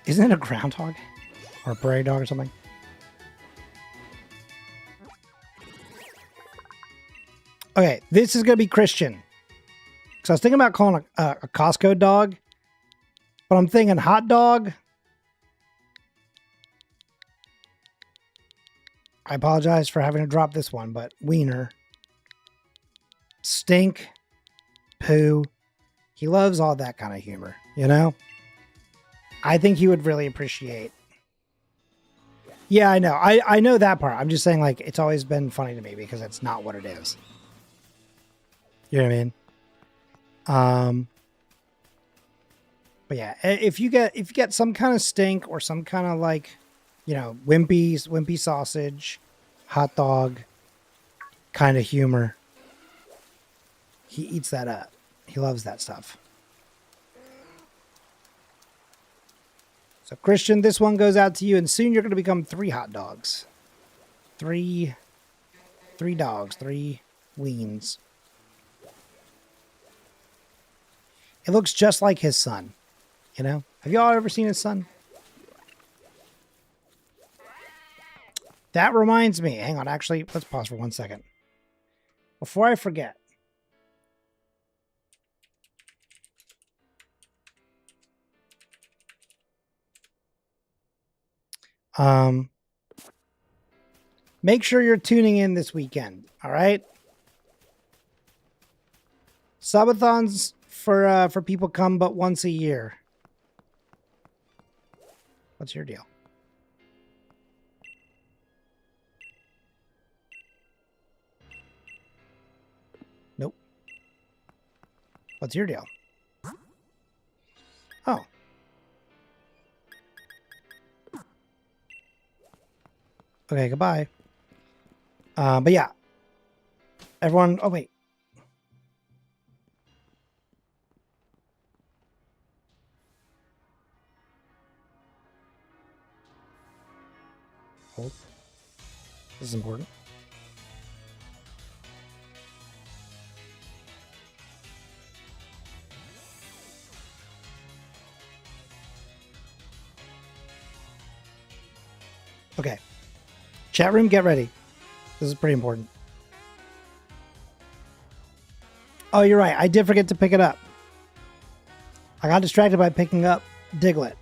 Isn't it a groundhog? Or a prairie dog or something? Okay, this is going to be Christian. So I was thinking about calling a Costco dog, but I'm thinking hot dog. I apologize for having to drop this one, but wiener, stink, poo. He loves all that kind of humor, you know? I think he would really appreciate. Yeah, I know. I know that part. I'm just saying, like, it's always been funny to me because it's not what it is. You know what I mean? But yeah, if you get some kind of stink or some kind of like, you know, wimpy sausage, hot dog kind of humor, he eats that up. He loves that stuff. So Christian, this one goes out to you, and soon you're going to become 3 hot dogs. 3 dogs, 3 weens. It looks just like his son, you know? Have y'all ever seen his son? That reminds me. Hang on, actually, let's pause for 1 second. Before I forget. Make sure you're tuning in this weekend, all right? Subathons for people come but once a year. What's your deal? Nope. What's your deal? Oh. Okay, goodbye. But yeah. Everyone, oh wait. Hold. This is important. Okay. Chat room, get ready. This is pretty important. Oh, you're right. I did forget to pick it up. I got distracted by picking up Diglett.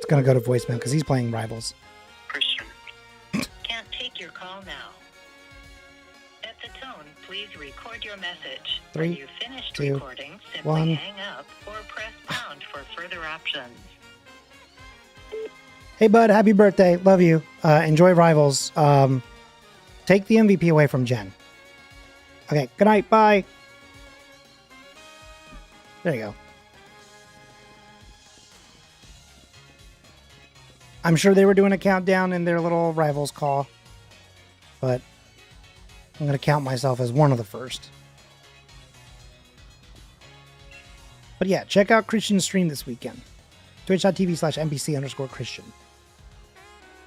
Gonna go to voicemail because he's playing Rivals. Christian, can't take your call now. At the tone, please record your message. 3, When you've finished 2, recording, simply 1. hang up or press pound for further options. Hey bud, happy birthday. Love you. Enjoy Rivals. Take the MVP away from Jen. Okay, good night. Bye. There you go. I'm sure they were doing a countdown in their little Rivals call, but I'm going to count myself as one of the first. But yeah, check out Christian's stream this weekend. Twitch.tv/NPC_Christian.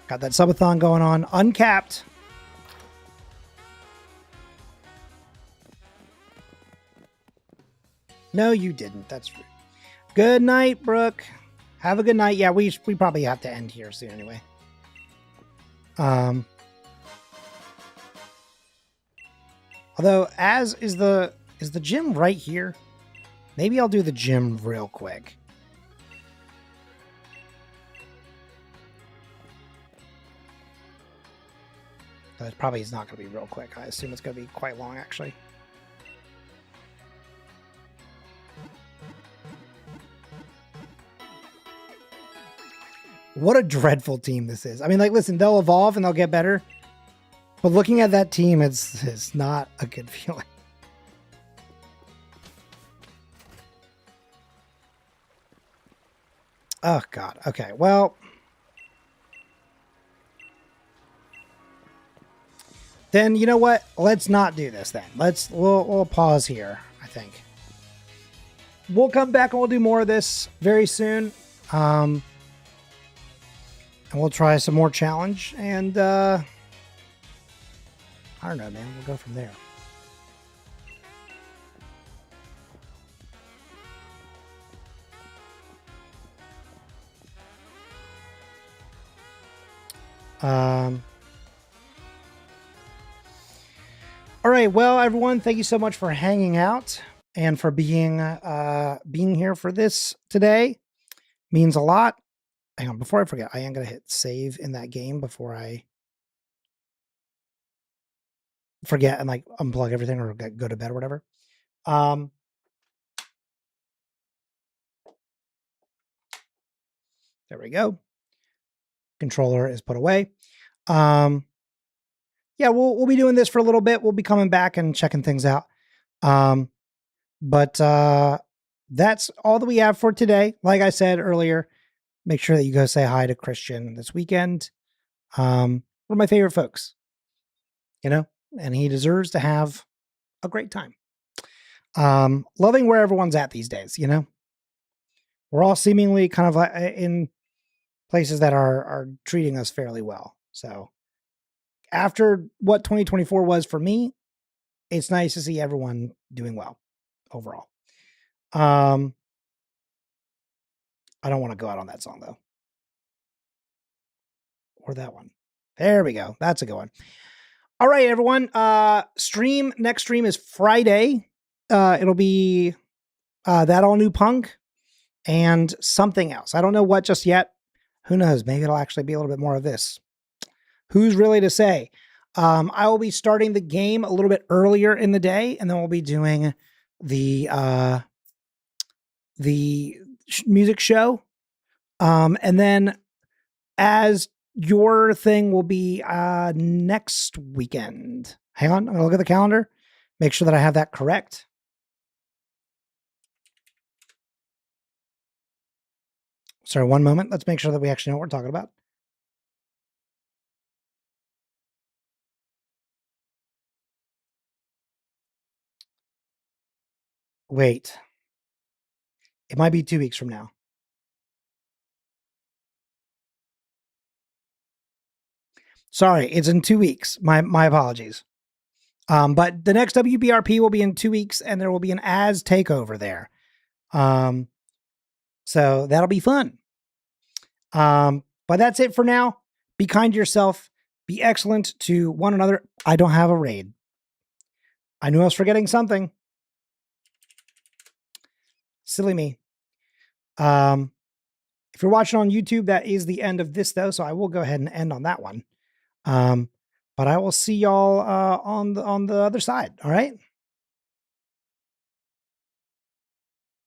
Got that subathon going on. Uncapped. No, you didn't. That's rude. Good night, Brooke. Have a good night. Yeah, we probably have to end here soon anyway. Although, as is the gym right here? Maybe I'll do the gym real quick. That probably is not going to be real quick. I assume it's going to be quite long, actually. What a dreadful team this is. I mean, like, listen, they'll evolve and they'll get better. But looking at that team, it's not a good feeling. Oh, God. Okay, well. Then you know what? Let's not do this then. We'll pause here, I think. We'll come back and we'll do more of this very soon. And we'll try some more challenge. And I don't know, man. We'll go from there. All right, well, everyone, thank you so much for hanging out and for being here for this today. Means a lot. Hang on, before I forget, I am gonna hit save in that game before I forget and like unplug everything or go to bed or whatever. There we go. Controller is put away. Yeah, we'll be doing this for a little bit. We'll be coming back and checking things out. But that's all that we have for today. Like I said earlier, make sure that you go say hi to Christian this weekend. One of my favorite folks, you know, and he deserves to have a great time. Loving where everyone's at these days, you know. We're all seemingly kind of in places that are treating us fairly well. So after what 2024 was for me, it's nice to see everyone doing well overall. I don't want to go out on that song though. Or that one. There we go. That's a good one. All right, everyone. Next stream is Friday. It'll be that all new punk and something else. I don't know what just yet. Who knows? Maybe it'll actually be a little bit more of this. Who's really to say? I will be starting the game a little bit earlier in the day, and then we'll be doing the music show. And then as your thing will be next weekend. Hang on, I'm gonna look at the calendar, make sure that I have that correct. Sorry, one moment. Let's make sure that we actually know what we're talking about. Wait. It might be 2 weeks from now. Sorry, it's in 2 weeks. My apologies. But the next WBRP will be in 2 weeks, and there will be an Az takeover there. So that'll be fun. But that's it for now. Be kind to yourself. Be excellent to one another. I don't have a raid. I knew I was forgetting something. Silly me. If you're watching on YouTube, that is the end of this though. So I will go ahead and end on that one. But I will see y'all on the other side. All right.